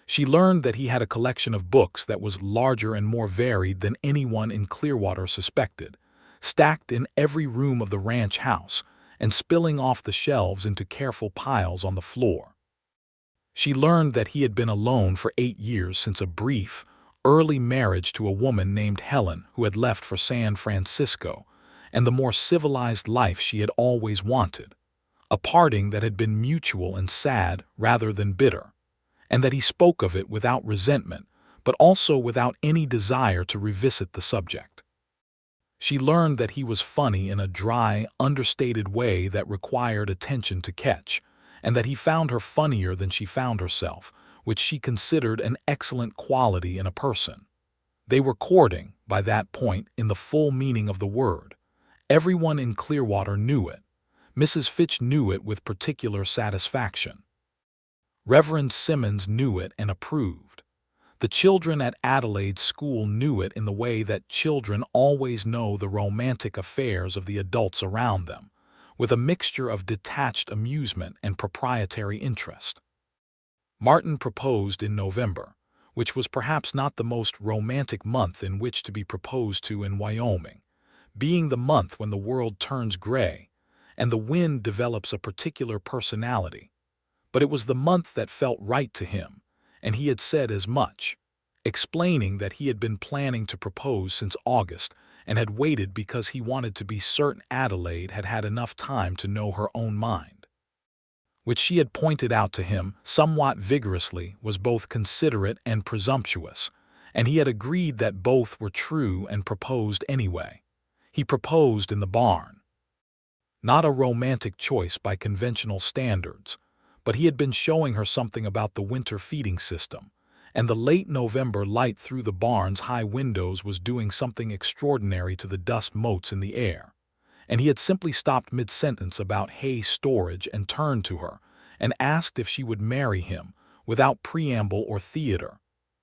She learned that he had a collection of books that was larger and more varied than anyone in Clearwater suspected, stacked in every room of the ranch house and spilling off the shelves into careful piles on the floor. She learned that he had been alone for 8 years since a brief, early marriage to a woman named Helen who had left for San Francisco, and the more civilized life she had always wanted, a parting that had been mutual and sad rather than bitter, and that he spoke of it without resentment, but also without any desire to revisit the subject. She learned that he was funny in a dry, understated way that required attention to catch, and that he found her funnier than she found herself, which she considered an excellent quality in a person. They were courting, by that point, in the full meaning of the word. Everyone in Clearwater knew it. Mrs. Fitch knew it with particular satisfaction. Reverend Simmons knew it and approved. The children at Adelaide's school knew it in the way that children always know the romantic affairs of the adults around them, with a mixture of detached amusement and proprietary interest. Martin proposed in November, which was perhaps not the most romantic month in which to be proposed to in Wyoming, being the month when the world turns gray and the wind develops a particular personality. But it was the month that felt right to him, and he had said as much, explaining that he had been planning to propose since August and had waited because he wanted to be certain Adelaide had had enough time to know her own mind. Which she had pointed out to him somewhat vigorously was both considerate and presumptuous, and he had agreed that both were true and proposed anyway. He proposed in the barn. Not a romantic choice by conventional standards, but he had been showing her something about the winter feeding system, and the late November light through the barn's high windows was doing something extraordinary to the dust motes in the air. And he had simply stopped mid-sentence about hay storage and turned to her and asked if she would marry him without preamble or theater,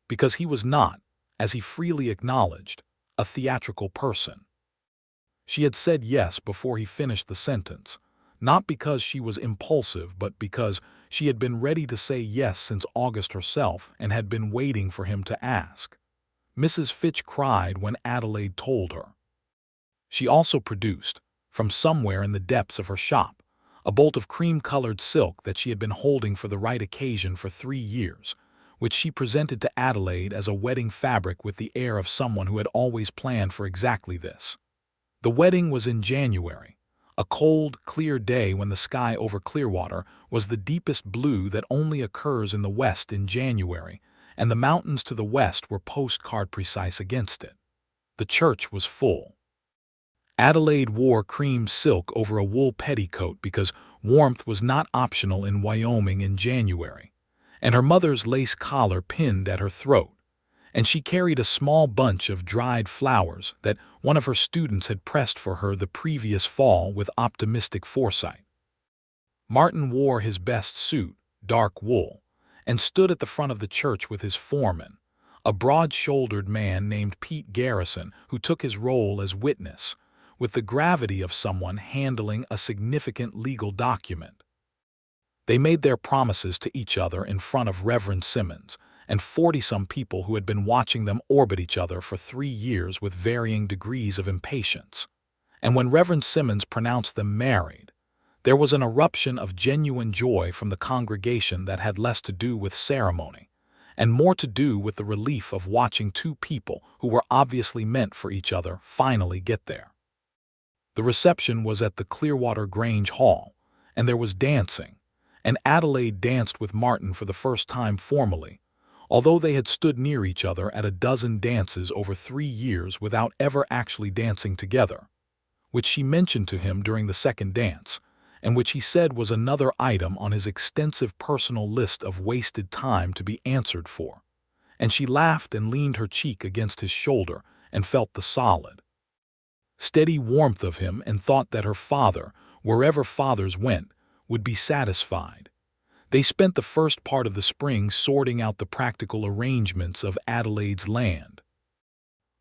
because he was not, as he freely acknowledged, a theatrical person. She had said yes before he finished the sentence, not because she was impulsive, but because she had been ready to say yes since August herself and had been waiting for him to ask. Mrs. Fitch cried when Adelaide told her. She also produced, from somewhere in the depths of her shop, a bolt of cream-colored silk that she had been holding for the right occasion for 3 years, which she presented to Adelaide as a wedding fabric with the air of someone who had always planned for exactly this. The wedding was in January, a cold, clear day when the sky over Clearwater was the deepest blue that only occurs in the west in January, and the mountains to the west were postcard precise against it. The church was full. Adelaide wore cream silk over a wool petticoat because warmth was not optional in Wyoming in January, and her mother's lace collar pinned at her throat, and she carried a small bunch of dried flowers that one of her students had pressed for her the previous fall with optimistic foresight. Martin wore his best suit, dark wool, and stood at the front of the church with his foreman, a broad-shouldered man named Pete Garrison, who took his role as witness, with the gravity of someone handling a significant legal document. They made their promises to each other in front of Reverend Simmons and 40-some people who had been watching them orbit each other for 3 years with varying degrees of impatience. And when Reverend Simmons pronounced them married, there was an eruption of genuine joy from the congregation that had less to do with ceremony and more to do with the relief of watching 2 people who were obviously meant for each other finally get there. The reception was at the Clearwater Grange Hall, and there was dancing, and Adelaide danced with Martin for the first time formally, although they had stood near each other at a dozen dances over 3 years without ever actually dancing together, which she mentioned to him during the second dance, and which he said was another item on his extensive personal list of wasted time to be answered for, and she laughed and leaned her cheek against his shoulder and felt the solid, steady warmth of him and thought that her father, wherever fathers went, would be satisfied. They spent the first part of the spring sorting out the practical arrangements of Adelaide's land.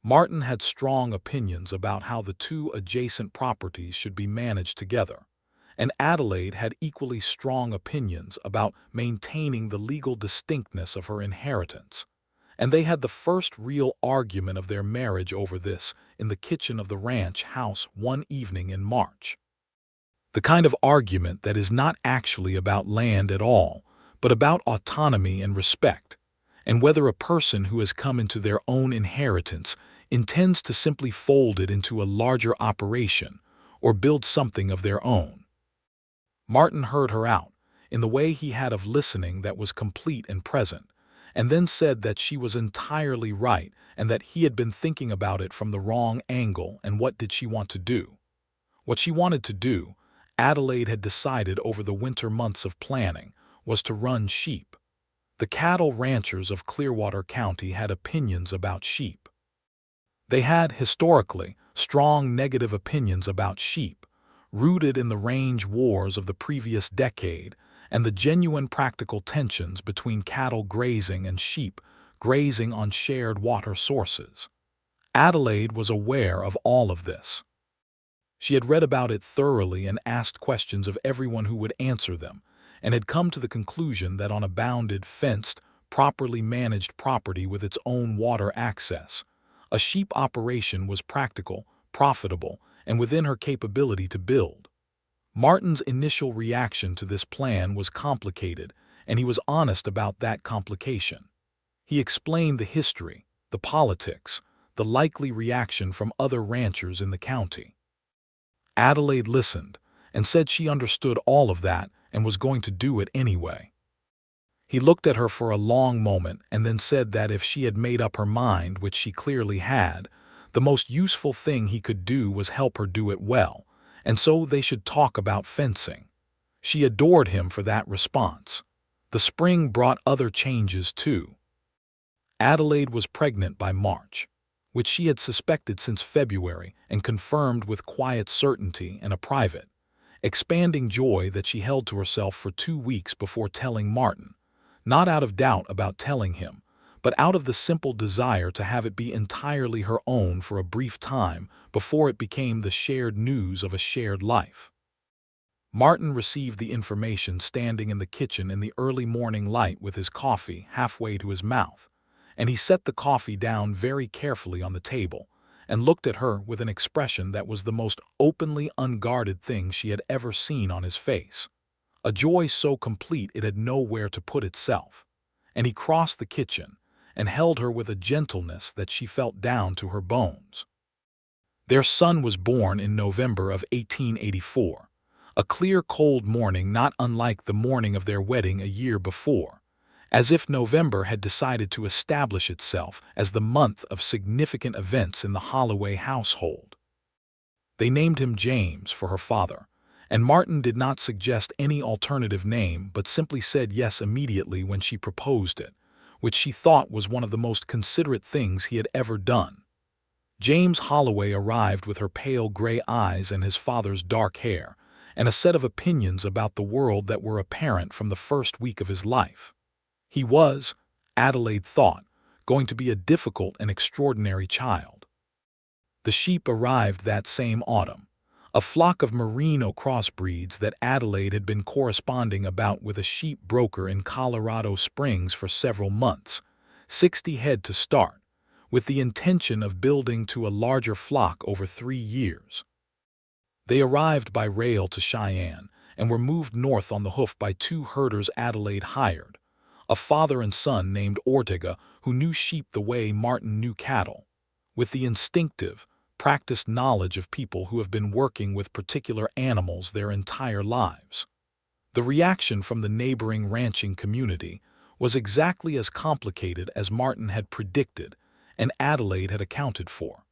Martin had strong opinions about how the 2 adjacent properties should be managed together, and Adelaide had equally strong opinions about maintaining the legal distinctness of her inheritance, and they had the first real argument of their marriage over this in the kitchen of the ranch house one evening in March. The kind of argument that is not actually about land at all, but about autonomy and respect, and whether a person who has come into their own inheritance intends to simply fold it into a larger operation or build something of their own. Martin heard her out, in the way he had of listening that was complete and present, and then said that she was entirely right and that he had been thinking about it from the wrong angle. And what did she want to do? What she wanted to do, Adelaide had decided over the winter months of planning, was to run sheep. The cattle ranchers of Clearwater County had opinions about sheep. They had, historically, strong negative opinions about sheep, rooted in the range wars of the previous decade and the genuine practical tensions between cattle grazing and sheep grazing on shared water sources. Adelaide was aware of all of this. She had read about it thoroughly and asked questions of everyone who would answer them, and had come to the conclusion that on a bounded, fenced, properly managed property with its own water access, a sheep operation was practical, profitable, and within her capability to build. Martin's initial reaction to this plan was complicated, and he was honest about that complication. He explained the history, the politics, the likely reaction from other ranchers in the county. Adelaide listened and said she understood all of that and was going to do it anyway. He looked at her for a long moment and then said that if she had made up her mind, which she clearly had, the most useful thing he could do was help her do it well, and so they should talk about fencing. She adored him for that response. The spring brought other changes too. Adelaide was pregnant by March, which she had suspected since February and confirmed with quiet certainty and a private, expanding joy that she held to herself for 2 weeks before telling Martin, not out of doubt about telling him, but out of the simple desire to have it be entirely her own for a brief time before it became the shared news of a shared life. Martin received the information standing in the kitchen in the early morning light with his coffee halfway to his mouth, and he set the coffee down very carefully on the table and looked at her with an expression that was the most openly unguarded thing she had ever seen on his face, a joy so complete it had nowhere to put itself. And he crossed the kitchen and held her with a gentleness that she felt down to her bones. Their son was born in November of 1884, a clear, cold morning not unlike the morning of their wedding a year before, as if November had decided to establish itself as the month of significant events in the Holloway household. They named him James for her father, and Martin did not suggest any alternative name but simply said yes immediately when she proposed it, which she thought was one of the most considerate things he had ever done. James Holloway arrived with her pale gray eyes and his father's dark hair, and a set of opinions about the world that were apparent from the first week of his life. He was, Adelaide thought, going to be a difficult and extraordinary child. The sheep arrived that same autumn, a flock of merino crossbreeds that Adelaide had been corresponding about with a sheep broker in Colorado Springs for several months, 60 head to start, with the intention of building to a larger flock over 3 years. They arrived by rail to Cheyenne and were moved north on the hoof by 2 herders Adelaide hired, a father and son named Ortega who knew sheep the way Martin knew cattle, with the instinctive, practiced knowledge of people who have been working with particular animals their entire lives. The reaction from the neighboring ranching community was exactly as complicated as Martin had predicted and Adelaide had accounted for.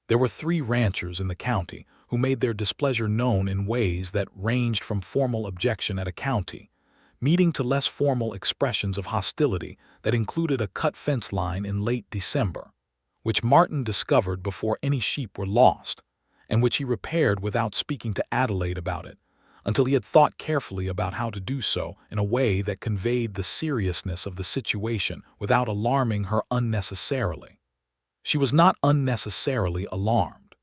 There were 3 ranchers in the county who made their displeasure known in ways that ranged from formal objection at a county meeting to less formal expressions of hostility that included a cut fence line in late December, which Martin discovered before any sheep were lost, and which he repaired without speaking to Adelaide about it, until he had thought carefully about how to do so in a way that conveyed the seriousness of the situation without alarming her unnecessarily. She was not unnecessarily alarmed.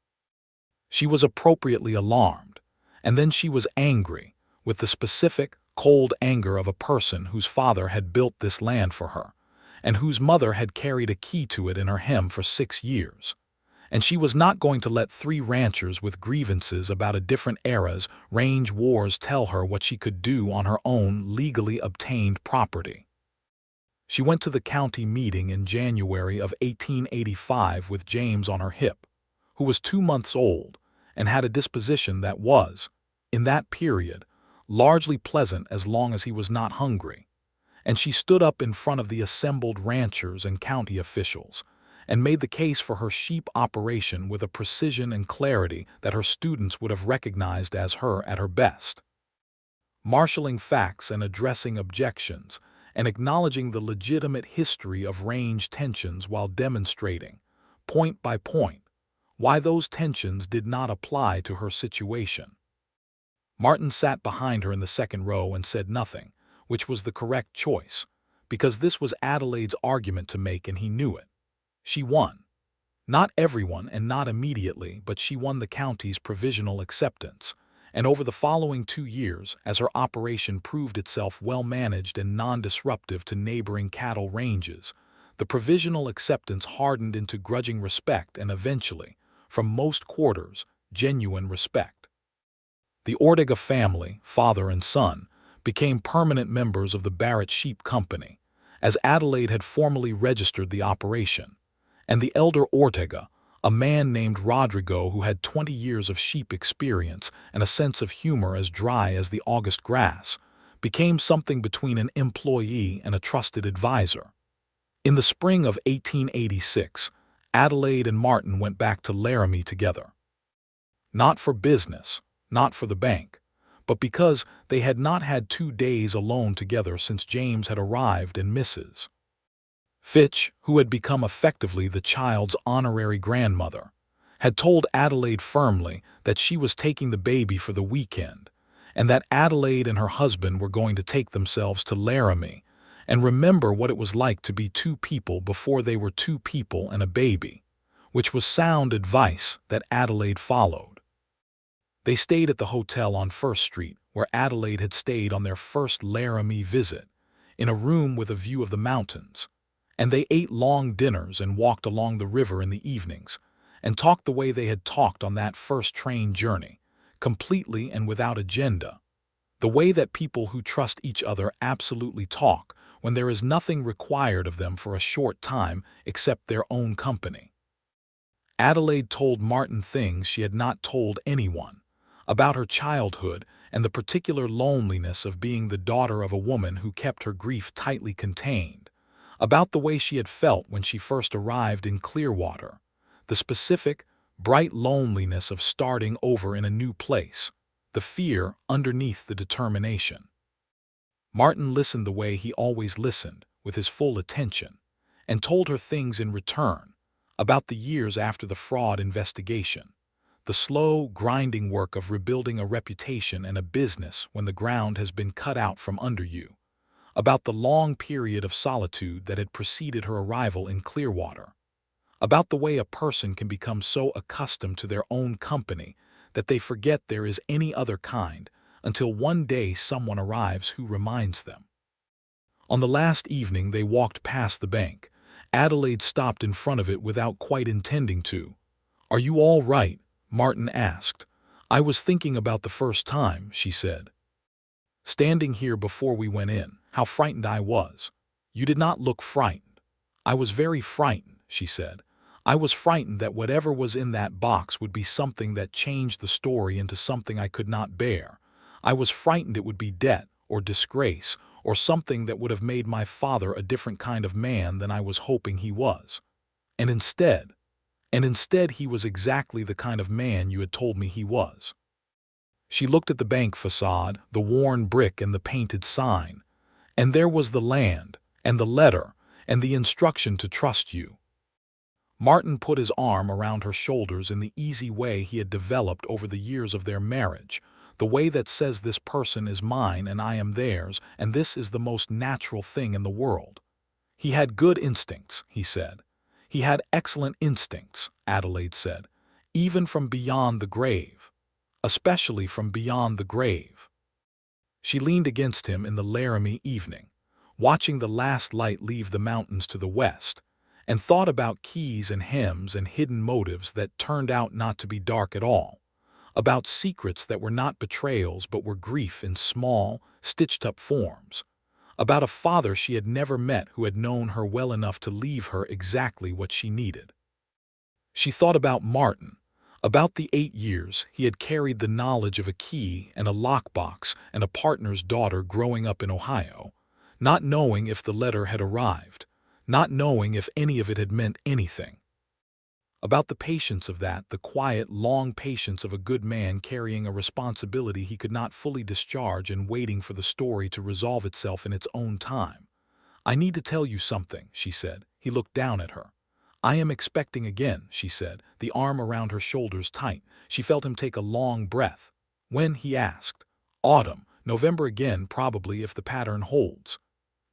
She was appropriately alarmed, and then she was angry, with the specific, cold anger of a person whose father had built this land for her, and whose mother had carried a key to it in her hem for 6 years. And she was not going to let 3 ranchers with grievances about a different era's range wars tell her what she could do on her own legally obtained property. She went to the county meeting in January of 1885 with James on her hip, who was 2 months old and had a disposition that was, in that period, largely pleasant as long as he was not hungry, and she stood up in front of the assembled ranchers and county officials and made the case for her sheep operation with a precision and clarity that her students would have recognized as her at her best. Marshaling facts and addressing objections, and acknowledging the legitimate history of range tensions while demonstrating, point by point, why those tensions did not apply to her situation. Martin sat behind her in the second row and said nothing, which was the correct choice, because this was Adelaide's argument to make and he knew it. She won. Not everyone and not immediately, but she won the county's provisional acceptance, and over the following 2 years, as her operation proved itself well-managed and non-disruptive to neighboring cattle ranges, the provisional acceptance hardened into grudging respect and eventually, from most quarters, genuine respect. The Ortega family, father and son, became permanent members of the Barrett Sheep Company, as Adelaide had formally registered the operation, and the elder Ortega, a man named Rodrigo who had 20 years of sheep experience and a sense of humor as dry as the August grass, became something between an employee and a trusted advisor. In the spring of 1886, Adelaide and Martin went back to Laramie together. Not for business, not for the bank, but because they had not had 2 days alone together since James had arrived and Mrs. Fitch, who had become effectively the child's honorary grandmother, had told Adelaide firmly that she was taking the baby for the weekend, and that Adelaide and her husband were going to take themselves to Laramie and remember what it was like to be two people before they were two people and a baby, which was sound advice that Adelaide followed. They stayed at the hotel on First Street, where Adelaide had stayed on their first Laramie visit, in a room with a view of the mountains, and they ate long dinners and walked along the river in the evenings, and talked the way they had talked on that first train journey, completely and without agenda, the way that people who trust each other absolutely talk when there is nothing required of them for a short time except their own company. Adelaide told Martin things she had not told anyone, about her childhood and the particular loneliness of being the daughter of a woman who kept her grief tightly contained, about the way she had felt when she first arrived in Clearwater, the specific, bright loneliness of starting over in a new place, the fear underneath the determination. Martin listened the way he always listened, with his full attention, and told her things in return, about the years after the fraud investigation, the slow, grinding work of rebuilding a reputation and a business when the ground has been cut out from under you, about the long period of solitude that had preceded her arrival in Clearwater, about the way a person can become so accustomed to their own company that they forget there is any other kind until one day someone arrives who reminds them. On the last evening they walked past the bank. Adelaide stopped in front of it without quite intending to. "Are you all right?" Martin asked. "I was thinking about the first time," she said. "Standing here before we went in, how frightened I was." "You did not look frightened." "I was very frightened," she said. "I was frightened that whatever was in that box would be something that changed the story into something I could not bear. I was frightened it would be debt or disgrace or something that would have made my father a different kind of man than I was hoping he was. And instead he was exactly the kind of man you had told me he was." She looked at the bank facade, the worn brick and the painted sign, and there was the land, and the letter, and the instruction to trust you. Martin put his arm around her shoulders in the easy way he had developed over the years of their marriage, the way that says this person is mine and I am theirs, and this is the most natural thing in the world. "He had good instincts," he said. "He had excellent instincts," Adelaide said, "even from beyond the grave. Especially from beyond the grave." She leaned against him in the Laramie evening, watching the last light leave the mountains to the west, and thought about keys and hems and hidden motives that turned out not to be dark at all, about secrets that were not betrayals but were grief in small, stitched-up forms, about a father she had never met who had known her well enough to leave her exactly what she needed. She thought about Martin, about the 8 years he had carried the knowledge of a key and a lockbox and a partner's daughter growing up in Ohio, not knowing if the letter had arrived, not knowing if any of it had meant anything. About the patience of that, the quiet, long patience of a good man carrying a responsibility he could not fully discharge and waiting for the story to resolve itself in its own time. "I need to tell you something," she said. He looked down at her. "I am expecting again," she said, the arm around her shoulders tight. She felt him take a long breath. "When?" he asked. "Autumn. November again, probably, if the pattern holds."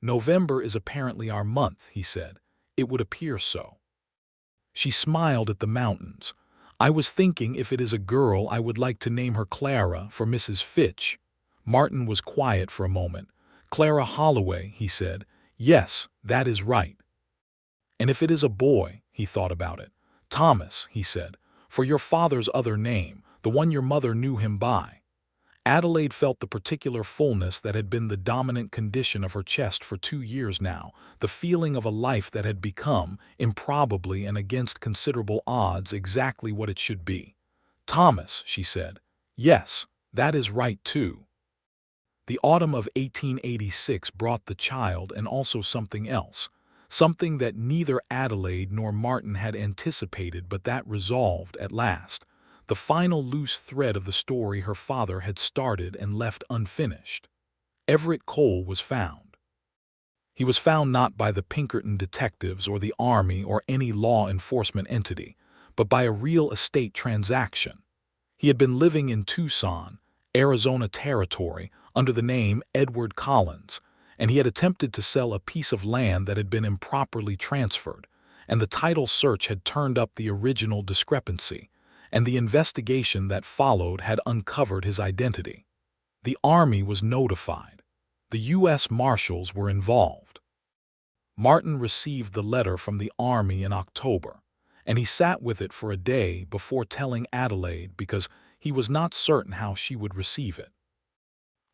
"November is apparently our month," he said. "It would appear so." She smiled at the mountains. "I was thinking if it is a girl I would like to name her Clara for Mrs. Fitch." Martin was quiet for a moment. "Clara Holloway," he said. "Yes, that is right." "And if it is a boy," he thought about it. "Thomas," he said, "for your father's other name, the one your mother knew him by." Adelaide felt the particular fullness that had been the dominant condition of her chest for 2 years now, the feeling of a life that had become, improbably and against considerable odds, exactly what it should be. "Thomas," she said. "Yes, that is right too." The autumn of 1886 brought the child and also something else, something that neither Adelaide nor Martin had anticipated but that resolved, at last, the final loose thread of the story her father had started and left unfinished. Everett Cole was found. He was found not by the Pinkerton detectives or the Army or any law enforcement entity, but by a real estate transaction. He had been living in Tucson, Arizona Territory, under the name Edward Collins, and he had attempted to sell a piece of land that had been improperly transferred, and the title search had turned up the original discrepancy, and the investigation that followed had uncovered his identity. The Army was notified. The U.S. Marshals were involved. Martin received the letter from the Army in October, and he sat with it for a day before telling Adelaide because he was not certain how she would receive it.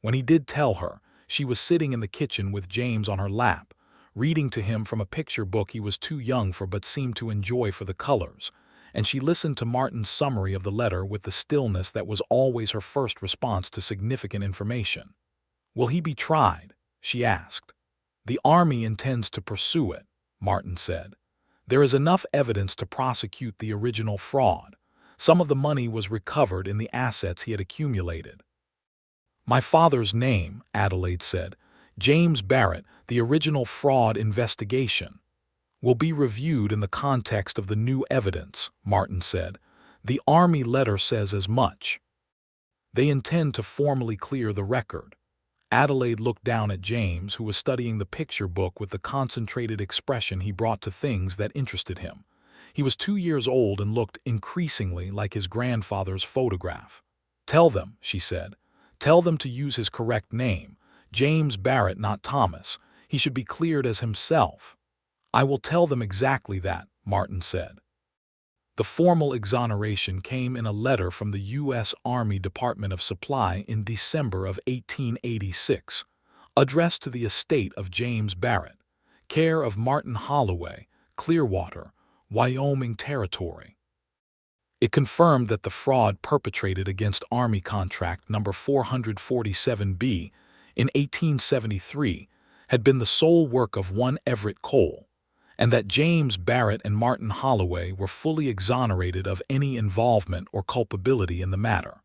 When he did tell her, she was sitting in the kitchen with James on her lap, reading to him from a picture book he was too young for but seemed to enjoy for the colors, and she listened to Martin's summary of the letter with the stillness that was always her first response to significant information. "Will he be tried?" she asked. "The Army intends to pursue it," Martin said. "There is enough evidence to prosecute the original fraud. Some of the money was recovered in the assets he had accumulated." "My father's name," Adelaide said, "James Barrett, the original fraud investigation, will be reviewed in the context of the new evidence," Martin said. "The Army letter says as much. They intend to formally clear the record." Adelaide looked down at James, who was studying the picture book with the concentrated expression he brought to things that interested him. He was 2 years old and looked increasingly like his grandfather's photograph. "Tell them," she said. "Tell them to use his correct name. James Barrett, not Thomas. He should be cleared as himself." "I will tell them exactly that," Martin said. The formal exoneration came in a letter from the U.S. Army Department of Supply in December of 1886, addressed to the estate of James Barrett, care of Martin Holloway, Clearwater, Wyoming Territory. It confirmed that the fraud perpetrated against Army Contract No. 447B in 1873 had been the sole work of one Everett Cole, and that James Barrett and Martin Holloway were fully exonerated of any involvement or culpability in the matter.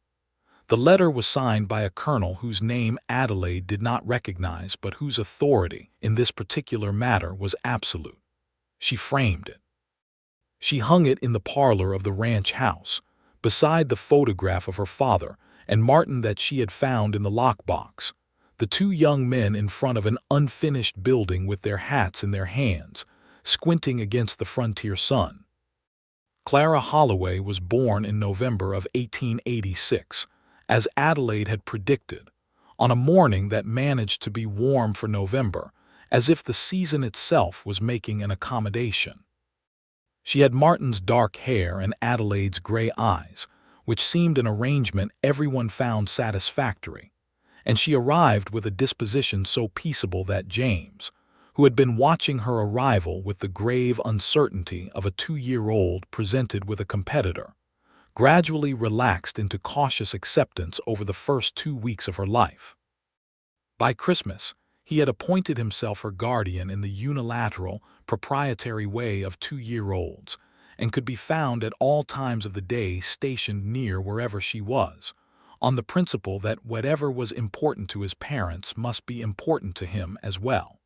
The letter was signed by a colonel whose name Adelaide did not recognize but whose authority in this particular matter was absolute. She framed it. She hung it in the parlor of the ranch house, beside the photograph of her father and Martin that she had found in the lockbox, the two young men in front of an unfinished building with their hats in their hands, squinting against the frontier sun. Clara Holloway was born in November of 1886, as Adelaide had predicted, on a morning that managed to be warm for November, as if the season itself was making an accommodation. She had Martin's dark hair and Adelaide's gray eyes, which seemed an arrangement everyone found satisfactory, and she arrived with a disposition so peaceable that James, who had been watching her arrival with the grave uncertainty of a 2-year-old presented with a competitor, gradually relaxed into cautious acceptance over the first 2 weeks of her life. By Christmas, he had appointed himself her guardian in the unilateral, proprietary way of 2-year-olds, and could be found at all times of the day stationed near wherever she was, on the principle that whatever was important to his parents must be important to him as well.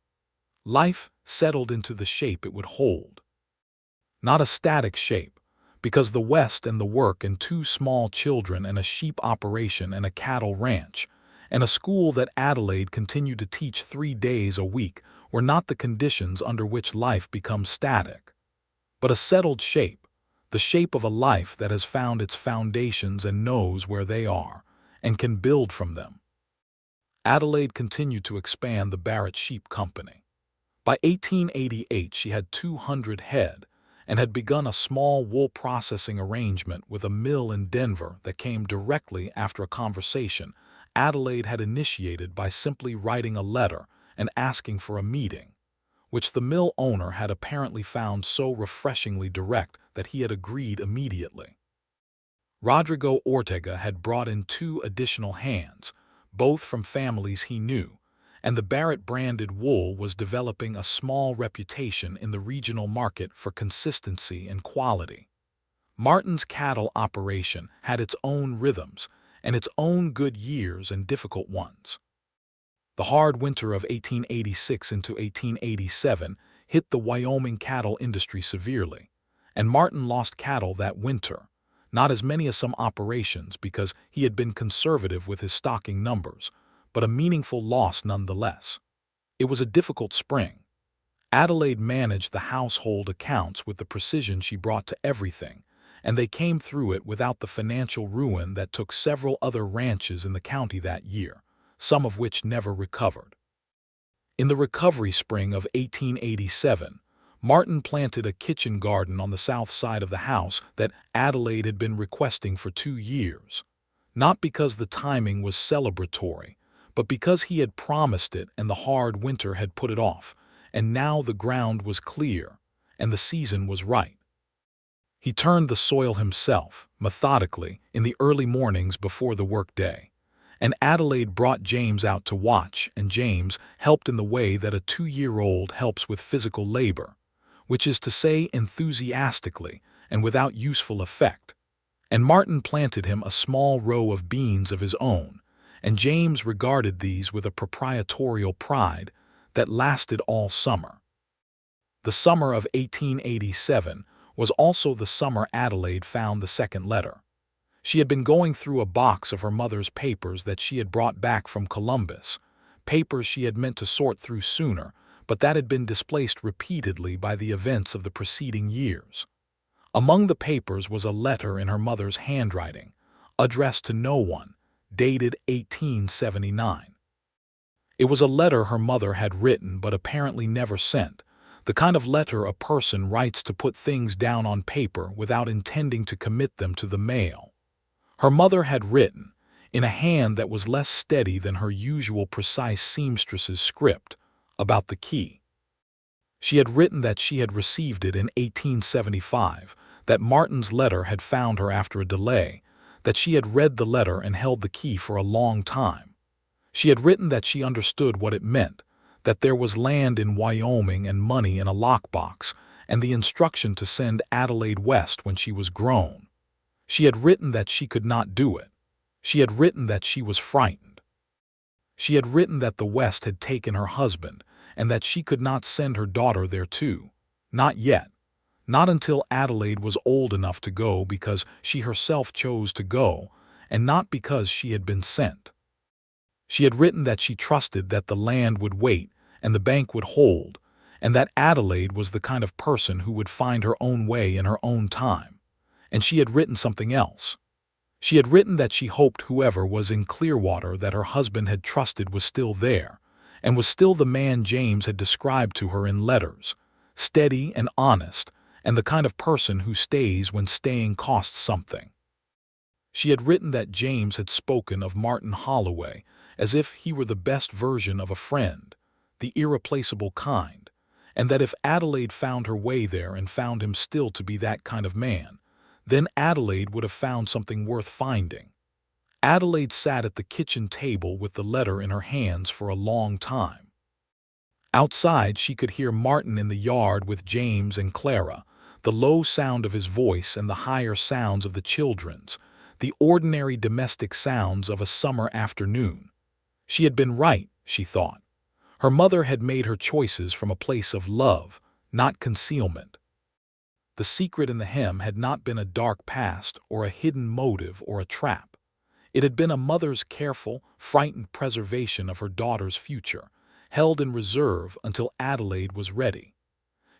Life settled into the shape it would hold. Not a static shape, because the West and the work and 2 small children and a sheep operation and a cattle ranch, and a school that Adelaide continued to teach 3 days a week were not the conditions under which life becomes static, but a settled shape, the shape of a life that has found its foundations and knows where they are, and can build from them. Adelaide continued to expand the Barrett Sheep Company. By 1888 she had 200 head and had begun a small wool processing arrangement with a mill in Denver that came directly after a conversation Adelaide had initiated by simply writing a letter and asking for a meeting, which the mill owner had apparently found so refreshingly direct that he had agreed immediately. Rodrigo Ortega had brought in 2 additional hands, both from families he knew, and the Barrett-branded wool was developing a small reputation in the regional market for consistency and quality. Martin's cattle operation had its own rhythms and its own good years and difficult ones. The hard winter of 1886 into 1887 hit the Wyoming cattle industry severely, and Martin lost cattle that winter, not as many as some operations because he had been conservative with his stocking numbers, but a meaningful loss nonetheless. It was a difficult spring. Adelaide managed the household accounts with the precision she brought to everything, and they came through it without the financial ruin that took several other ranches in the county that year, some of which never recovered. In the recovery spring of 1887, Martin planted a kitchen garden on the south side of the house that Adelaide had been requesting for 2 years, not because the timing was celebratory, but because he had promised it and the hard winter had put it off, and now the ground was clear, and the season was right. He turned the soil himself, methodically, in the early mornings before the workday, and Adelaide brought James out to watch, and James helped in the way that a 2-year-old helps with physical labor, which is to say enthusiastically and without useful effect. And Martin planted him a small row of beans of his own, and James regarded these with a proprietorial pride that lasted all summer. The summer of 1887 was also the summer Adelaide found the second letter. She had been going through a box of her mother's papers that she had brought back from Columbus, papers she had meant to sort through sooner, but that had been displaced repeatedly by the events of the preceding years. Among the papers was a letter in her mother's handwriting, addressed to no one, dated 1879. It was a letter her mother had written but apparently never sent, the kind of letter a person writes to put things down on paper without intending to commit them to the mail. Her mother had written, in a hand that was less steady than her usual precise seamstress's script, about the key. She had written that she had received it in 1875, that Martin's letter had found her after a delay, that she had read the letter and held the key for a long time. She had written that she understood what it meant, that there was land in Wyoming and money in a lockbox, and the instruction to send Adelaide west when she was grown. She had written that she could not do it. She had written that she was frightened. She had written that the West had taken her husband, and that she could not send her daughter there too. Not yet. Not until Adelaide was old enough to go because she herself chose to go, and not because she had been sent. She had written that she trusted that the land would wait and the bank would hold, and that Adelaide was the kind of person who would find her own way in her own time. And she had written something else. She had written that she hoped whoever was in Clearwater that her husband had trusted was still there, and was still the man James had described to her in letters, steady and honest, and the kind of person who stays when staying costs something. She had written that James had spoken of Martin Holloway as if he were the best version of a friend, the irreplaceable kind, and that if Adelaide found her way there and found him still to be that kind of man, then Adelaide would have found something worth finding. Adelaide sat at the kitchen table with the letter in her hands for a long time. Outside, she could hear Martin in the yard with James and Clara, the low sound of his voice and the higher sounds of the children's, the ordinary domestic sounds of a summer afternoon. She had been right, she thought. Her mother had made her choices from a place of love, not concealment. The secret in the hem had not been a dark past or a hidden motive or a trap. It had been a mother's careful, frightened preservation of her daughter's future, held in reserve until Adelaide was ready.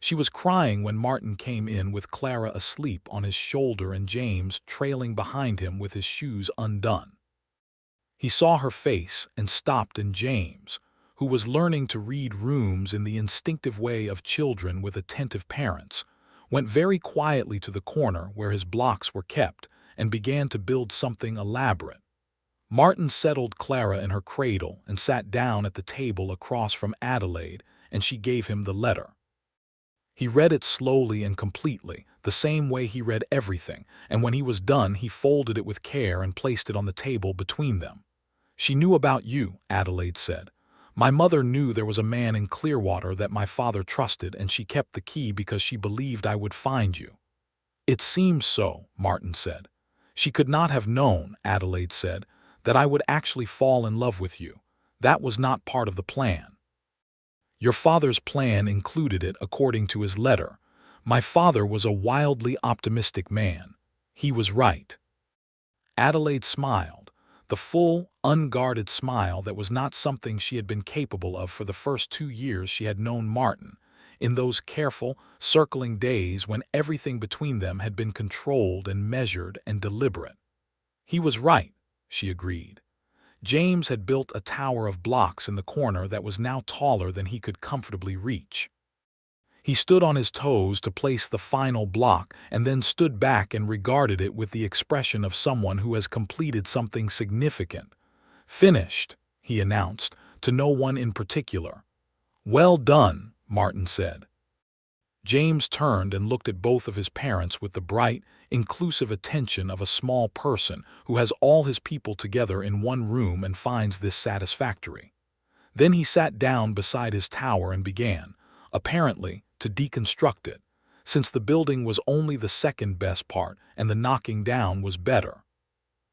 She was crying when Martin came in with Clara asleep on his shoulder and James trailing behind him with his shoes undone. He saw her face and stopped, and James, who was learning to read rooms in the instinctive way of children with attentive parents, went very quietly to the corner where his blocks were kept and began to build something elaborate. Martin settled Clara in her cradle and sat down at the table across from Adelaide, and she gave him the letter. He read it slowly and completely, the same way he read everything, and when he was done he folded it with care and placed it on the table between them. "She knew about you," Adelaide said. "My mother knew there was a man in Clearwater that my father trusted, and she kept the key because she believed I would find you." "It seems so," Martin said. "She could not have known," Adelaide said, "that I would actually fall in love with you, That was not part of the plan. Your father's plan included it according to his letter. My father was a wildly optimistic man. He was right. Adelaide smiled, the full, unguarded smile that was not something she had been capable of for the first 2 years she had known Martin, in those careful, circling days when everything between them had been controlled and measured and deliberate. He was right, she agreed. James had built a tower of blocks in the corner that was now taller than he could comfortably reach. He stood on his toes to place the final block and then stood back and regarded it with the expression of someone who has completed something significant. "Finished," he announced, to no one in particular. "Well done," Martin said. James turned and looked at both of his parents with the bright, inclusive attention of a small person who has all his people together in one room and finds this satisfactory. Then he sat down beside his tower and began, apparently, to deconstruct it, since the building was only the second best part and the knocking down was better.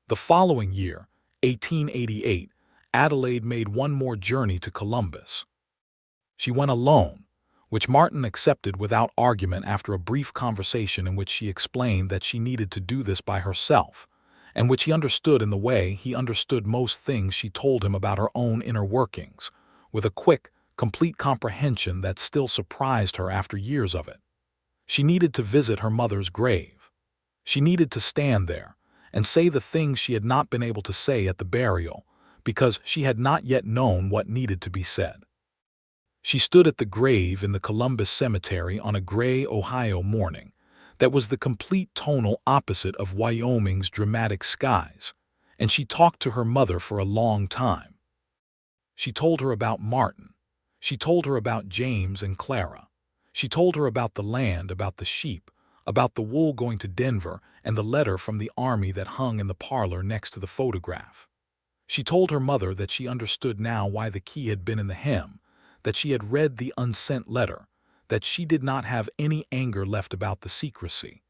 The following year, 1888, Adelaide made one more journey to Columbus. She went alone, which Martin accepted without argument after a brief conversation in which she explained that she needed to do this by herself, and which he understood in the way he understood most things she told him about her own inner workings, with a quick, complete comprehension that still surprised her after years of it. She needed to visit her mother's grave. She needed to stand there and say the things she had not been able to say at the burial, because she had not yet known what needed to be said. She stood at the grave in the Columbus Cemetery on a gray Ohio morning that was the complete tonal opposite of Wyoming's dramatic skies, and she talked to her mother for a long time. She told her about Martin. She told her about James and Clara. She told her about the land, about the sheep, about the wool going to Denver, and the letter from the army that hung in the parlor next to the photograph. She told her mother that she understood now why the key had been in the hem, that she had read the unsent letter, that she did not have any anger left about the secrecy,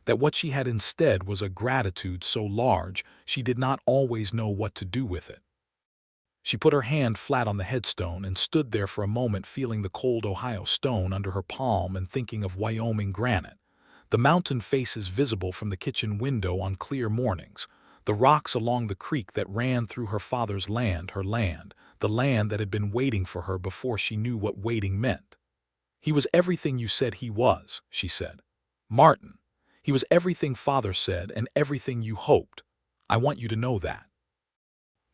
that what she had instead was a gratitude so large she did not always know what to do with it. She put her hand flat on the headstone and stood there for a moment, feeling the cold Ohio stone under her palm and thinking of Wyoming granite, the mountain faces visible from the kitchen window on clear mornings, the rocks along the creek that ran through her father's land, her land, the land that had been waiting for her before she knew what waiting meant. "He was everything you said he was," she said. "Martin, he was everything Father said and everything you hoped. I want you to know that."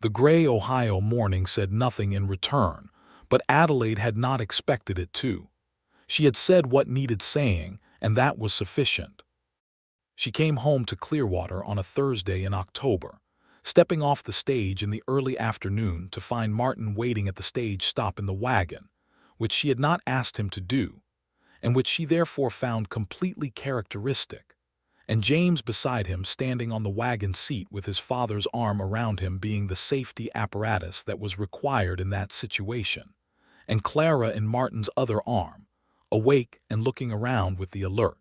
The gray Ohio morning said nothing in return, but Adelaide had not expected it to. She had said what needed saying, and that was sufficient. She came home to Clearwater on a Thursday in October, stepping off the stage in the early afternoon to find Martin waiting at the stage stop in the wagon, which she had not asked him to do, and which she therefore found completely characteristic, and James beside him standing on the wagon seat with his father's arm around him being the safety apparatus that was required in that situation, and Clara in Martin's other arm, awake and looking around with the alert,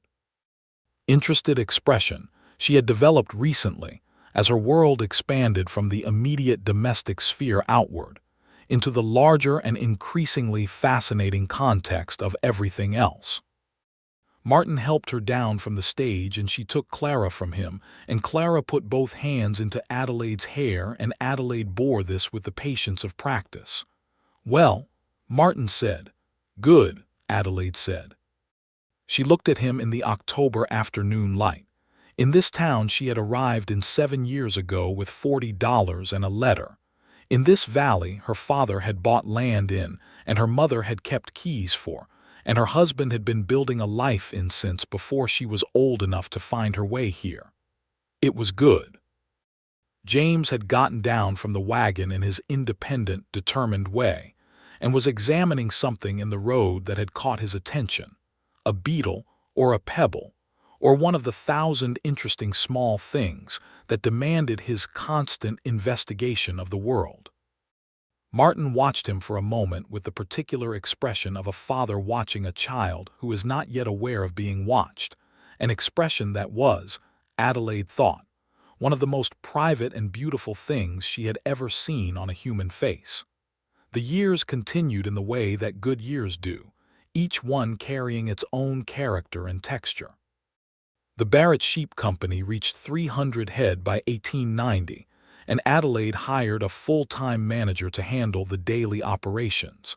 interested expression she had developed recently as her world expanded from the immediate domestic sphere outward into the larger and increasingly fascinating context of everything else. Martin helped her down from the stage and she took Clara from him, and Clara put both hands into Adelaide's hair, and Adelaide bore this with the patience of practice. "Well," Martin said. "Good," Adelaide said. She looked at him in the October afternoon light. In this town she had arrived in 7 years ago with $40 and a letter. In this valley her father had bought land in, and her mother had kept keys for, and her husband had been building a life in since before she was old enough to find her way here. It was good. James had gotten down from the wagon in his independent, determined way, and was examining something in the road that had caught his attention, a beetle or a pebble, or one of the 1,000 interesting small things that demanded his constant investigation of the world. Martin watched him for a moment with the particular expression of a father watching a child who is not yet aware of being watched, an expression that was, Adelaide thought, one of the most private and beautiful things she had ever seen on a human face. The years continued in the way that good years do, each one carrying its own character and texture. The Barrett Sheep Company reached 300 head by 1890, and Adelaide hired a full-time manager to handle the daily operations.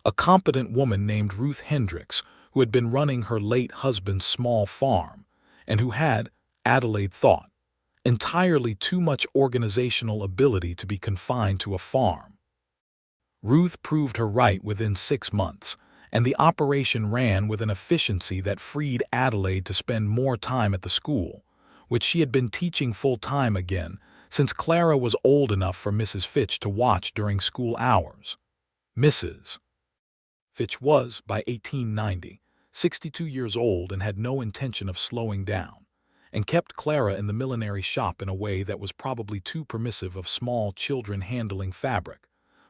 A competent woman named Ruth Hendricks, who had been running her late husband's small farm, and who had, Adelaide thought, entirely too much organizational ability to be confined to a farm. Ruth proved her right within 6 months, and the operation ran with an efficiency that freed Adelaide to spend more time at the school, which she had been teaching full-time again since Clara was old enough for Mrs. Fitch to watch during school hours. Mrs. Fitch was, by 1890, 62 years old and had no intention of slowing down, and kept Clara in the millinery shop in a way that was probably too permissive of small children handling fabric,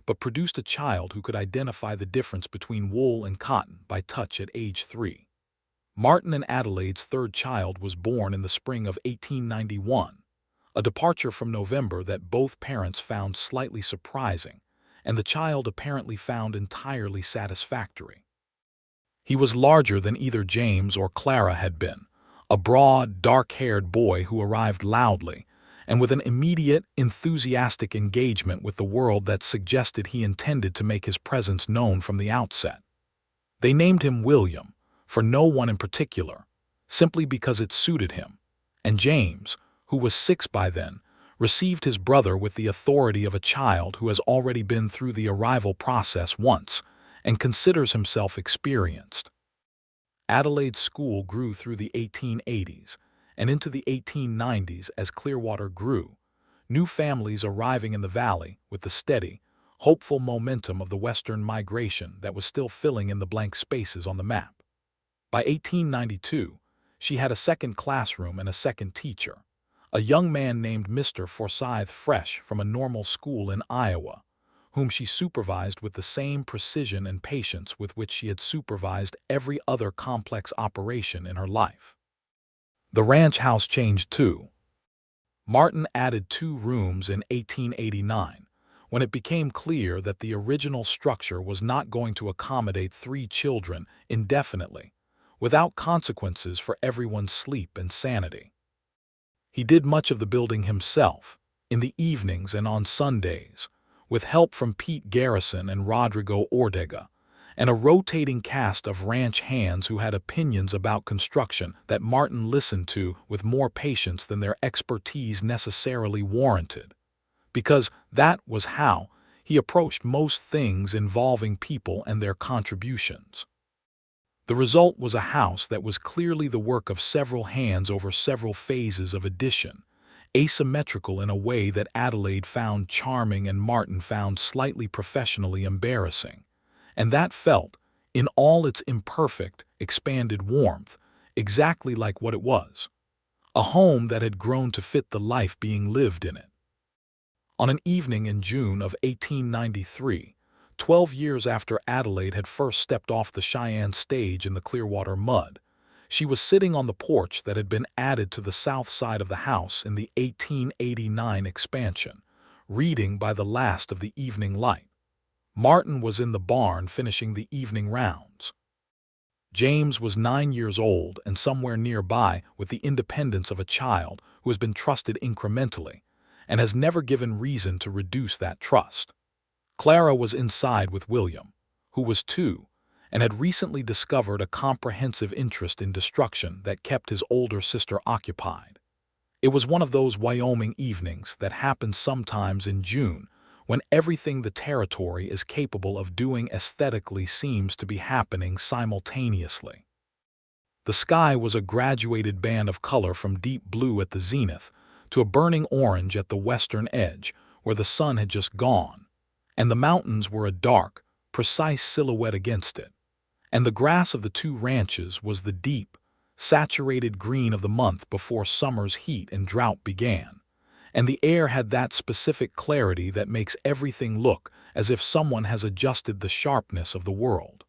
but produced a child who could identify the difference between wool and cotton by touch at age 3. Martin and Adelaide's third child was born in the spring of 1891, a departure from November that both parents found slightly surprising, and the child apparently found entirely satisfactory. He was larger than either James or Clara had been, a broad, dark-haired boy who arrived loudly, and with an immediate, enthusiastic engagement with the world that suggested he intended to make his presence known from the outset. They named him William, for no one in particular, simply because it suited him, and James, who was 6 by then, received his brother with the authority of a child who has already been through the arrival process once and considers himself experienced. Adelaide's school grew through the 1880s, and into the 1890s as Clearwater grew, new families arriving in the valley with the steady, hopeful momentum of the western migration that was still filling in the blank spaces on the map. By 1892, she had a second classroom and a second teacher, a young man named Mr. Forsyth fresh from a normal school in Iowa, whom she supervised with the same precision and patience with which she had supervised every other complex operation in her life. The ranch house changed too. Martin added 2 rooms in 1889, when it became clear that the original structure was not going to accommodate 3 children indefinitely, without consequences for everyone's sleep and sanity. He did much of the building himself, in the evenings and on Sundays, with help from Pete Garrison and Rodrigo Ordega, and a rotating cast of ranch hands who had opinions about construction that Martin listened to with more patience than their expertise necessarily warranted, because that was how he approached most things involving people and their contributions. The result was a house that was clearly the work of several hands over several phases of addition, asymmetrical in a way that Adelaide found charming and Martin found slightly professionally embarrassing, and that felt, in all its imperfect, expanded warmth, exactly like what it was, a home that had grown to fit the life being lived in it. On an evening in June of 1893, 12 years after Adelaide had first stepped off the Cheyenne stage in the Clearwater mud, she was sitting on the porch that had been added to the south side of the house in the 1889 expansion, reading by the last of the evening light. Martin was in the barn finishing the evening rounds. James was 9 years old and somewhere nearby with the independence of a child who has been trusted incrementally and has never given reason to reduce that trust. Clara was inside with William, who was 2, and had recently discovered a comprehensive interest in destruction that kept his older sister occupied. It was one of those Wyoming evenings that happen sometimes in June, when everything the territory is capable of doing aesthetically seems to be happening simultaneously. The sky was a graduated band of color from deep blue at the zenith to a burning orange at the western edge, where the sun had just gone, and the mountains were a dark, precise silhouette against it, and the grass of the 2 ranches was the deep, saturated green of the month before summer's heat and drought began, and the air had that specific clarity that makes everything look as if someone has adjusted the sharpness of the world.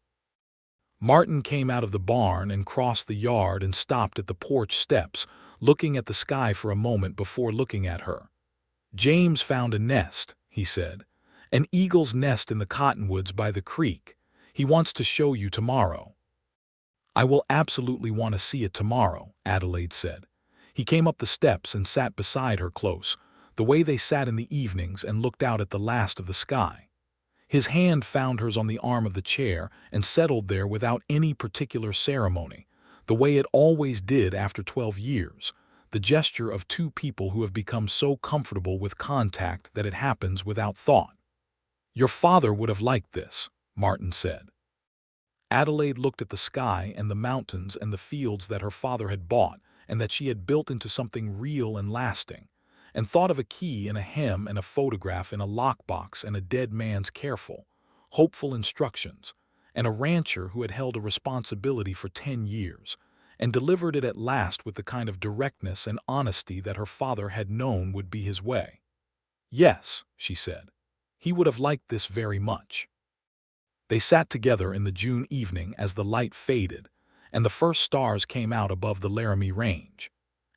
Martin came out of the barn and crossed the yard and stopped at the porch steps, looking at the sky for a moment before looking at her. "James found a nest," he said, An eagle's nest in the cottonwoods by the creek. He wants to show you tomorrow." "I will absolutely want to see it tomorrow," Adelaide said. He came up the steps and sat beside her close, the way they sat in the evenings and looked out at the last of the sky. His hand found hers on the arm of the chair and settled there without any particular ceremony, the way it always did after 12 years, the gesture of two people who have become so comfortable with contact that it happens without thought. "Your father would have liked this," Martin said. Adelaide looked at the sky and the mountains and the fields that her father had bought and that she had built into something real and lasting, and thought of a key in a hem and a photograph in a lockbox and a dead man's careful, hopeful instructions, and a rancher who had held a responsibility for 10 years, and delivered it at last with the kind of directness and honesty that her father had known would be his way. "Yes," she said, "he would have liked this very much." They sat together in the June evening as the light faded, and the first stars came out above the Laramie Range.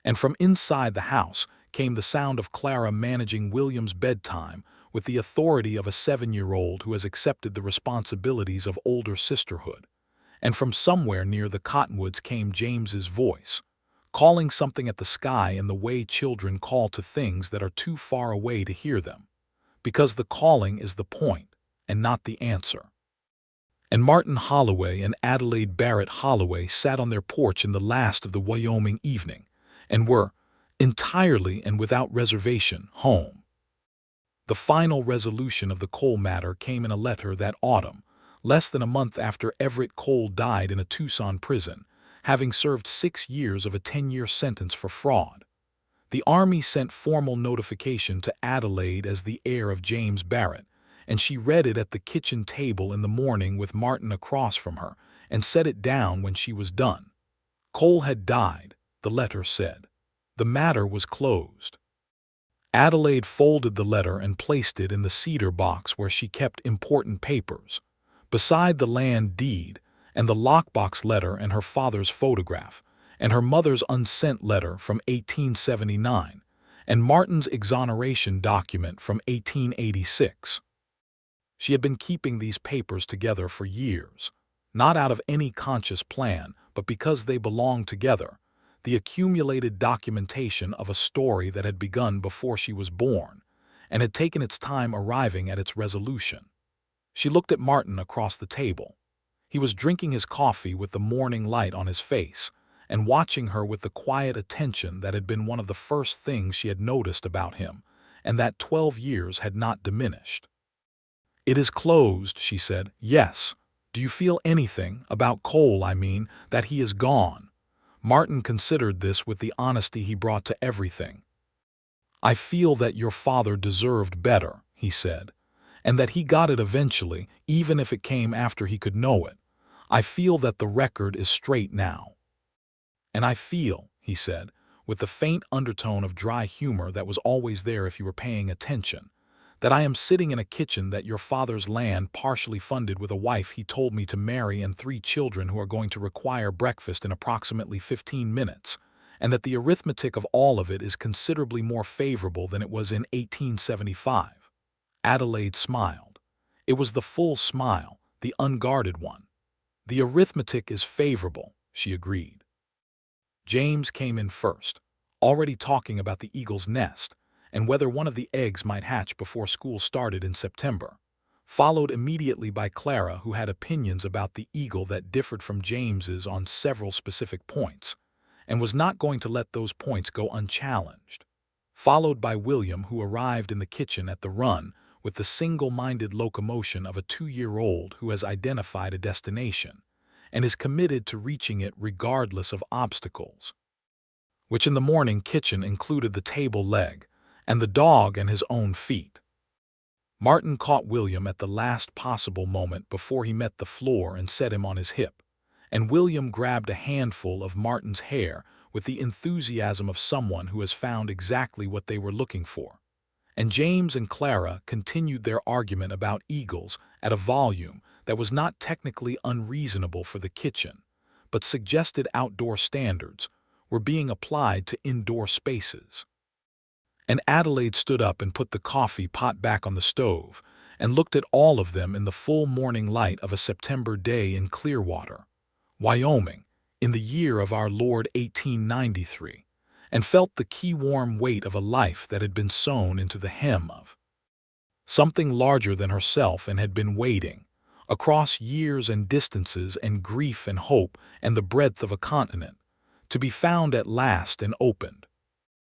And from inside the house came the sound of Clara managing William's bedtime with the authority of a 7-year-old who has accepted the responsibilities of older sisterhood. And from somewhere near the cottonwoods came James's voice, calling something at the sky in the way children call to things that are too far away to hear them, because the calling is the point and not the answer. And Martin Holloway and Adelaide Barrett Holloway sat on their porch in the last of the Wyoming evening, and were, entirely and without reservation, home. The final resolution of the Cole matter came in a letter that autumn, less than a month after Everett Cole died in a Tucson prison, having served 6 years of a 10-year sentence for fraud. The Army sent formal notification to Adelaide as the heir of James Barrett, and she read it at the kitchen table in the morning with Martin across from her, and set it down when she was done. Cole had died, the letter said. The matter was closed. Adelaide folded the letter and placed it in the cedar box where she kept important papers, beside the land deed, and the lockbox letter and her father's photograph, and her mother's unsent letter from 1879, and Martin's exoneration document from 1886. She had been keeping these papers together for years, not out of any conscious plan, but because they belonged together, the accumulated documentation of a story that had begun before she was born, and had taken its time arriving at its resolution. She looked at Martin across the table. He was drinking his coffee with the morning light on his face, and watching her with the quiet attention that had been one of the first things she had noticed about him, and that 12 years had not diminished. "It is closed," she said. "Yes. Do you feel anything, about Cole, I mean, that he is gone?" Martin considered this with the honesty he brought to everything. "I feel that your father deserved better," he said, "and that he got it eventually, even if it came after he could know it. I feel that the record is straight now. And I feel," he said, with the faint undertone of dry humor that was always there if you were paying attention, "that I am sitting in a kitchen that your father's land partially funded with a wife he told me to marry and 3 children who are going to require breakfast in approximately 15 minutes, and that the arithmetic of all of it is considerably more favorable than it was in 1875. Adelaide smiled. It was the full smile, the unguarded one. "The arithmetic is favorable," she agreed. James came in first, already talking about the eagle's nest, and whether one of the eggs might hatch before school started in September, followed immediately by Clara, who had opinions about the eagle that differed from James's on several specific points, and was not going to let those points go unchallenged, followed by William, who arrived in the kitchen at the run with the single-minded locomotion of a 2-year-old who has identified a destination, and is committed to reaching it regardless of obstacles, which in the morning kitchen included the table leg, and the dog and his own feet. Martin caught William at the last possible moment before he met the floor and set him on his hip, and William grabbed a handful of Martin's hair with the enthusiasm of someone who has found exactly what they were looking for. And James and Clara continued their argument about eagles at a volume that was not technically unreasonable for the kitchen, but suggested outdoor standards were being applied to indoor spaces. And Adelaide stood up and put the coffee pot back on the stove, and looked at all of them in the full morning light of a September day in Clearwater, Wyoming, in the year of our Lord 1893, and felt the key-warm weight of a life that had been sewn into the hem of something larger than herself and had been waiting, across years and distances and grief and hope and the breadth of a continent, to be found at last and opened.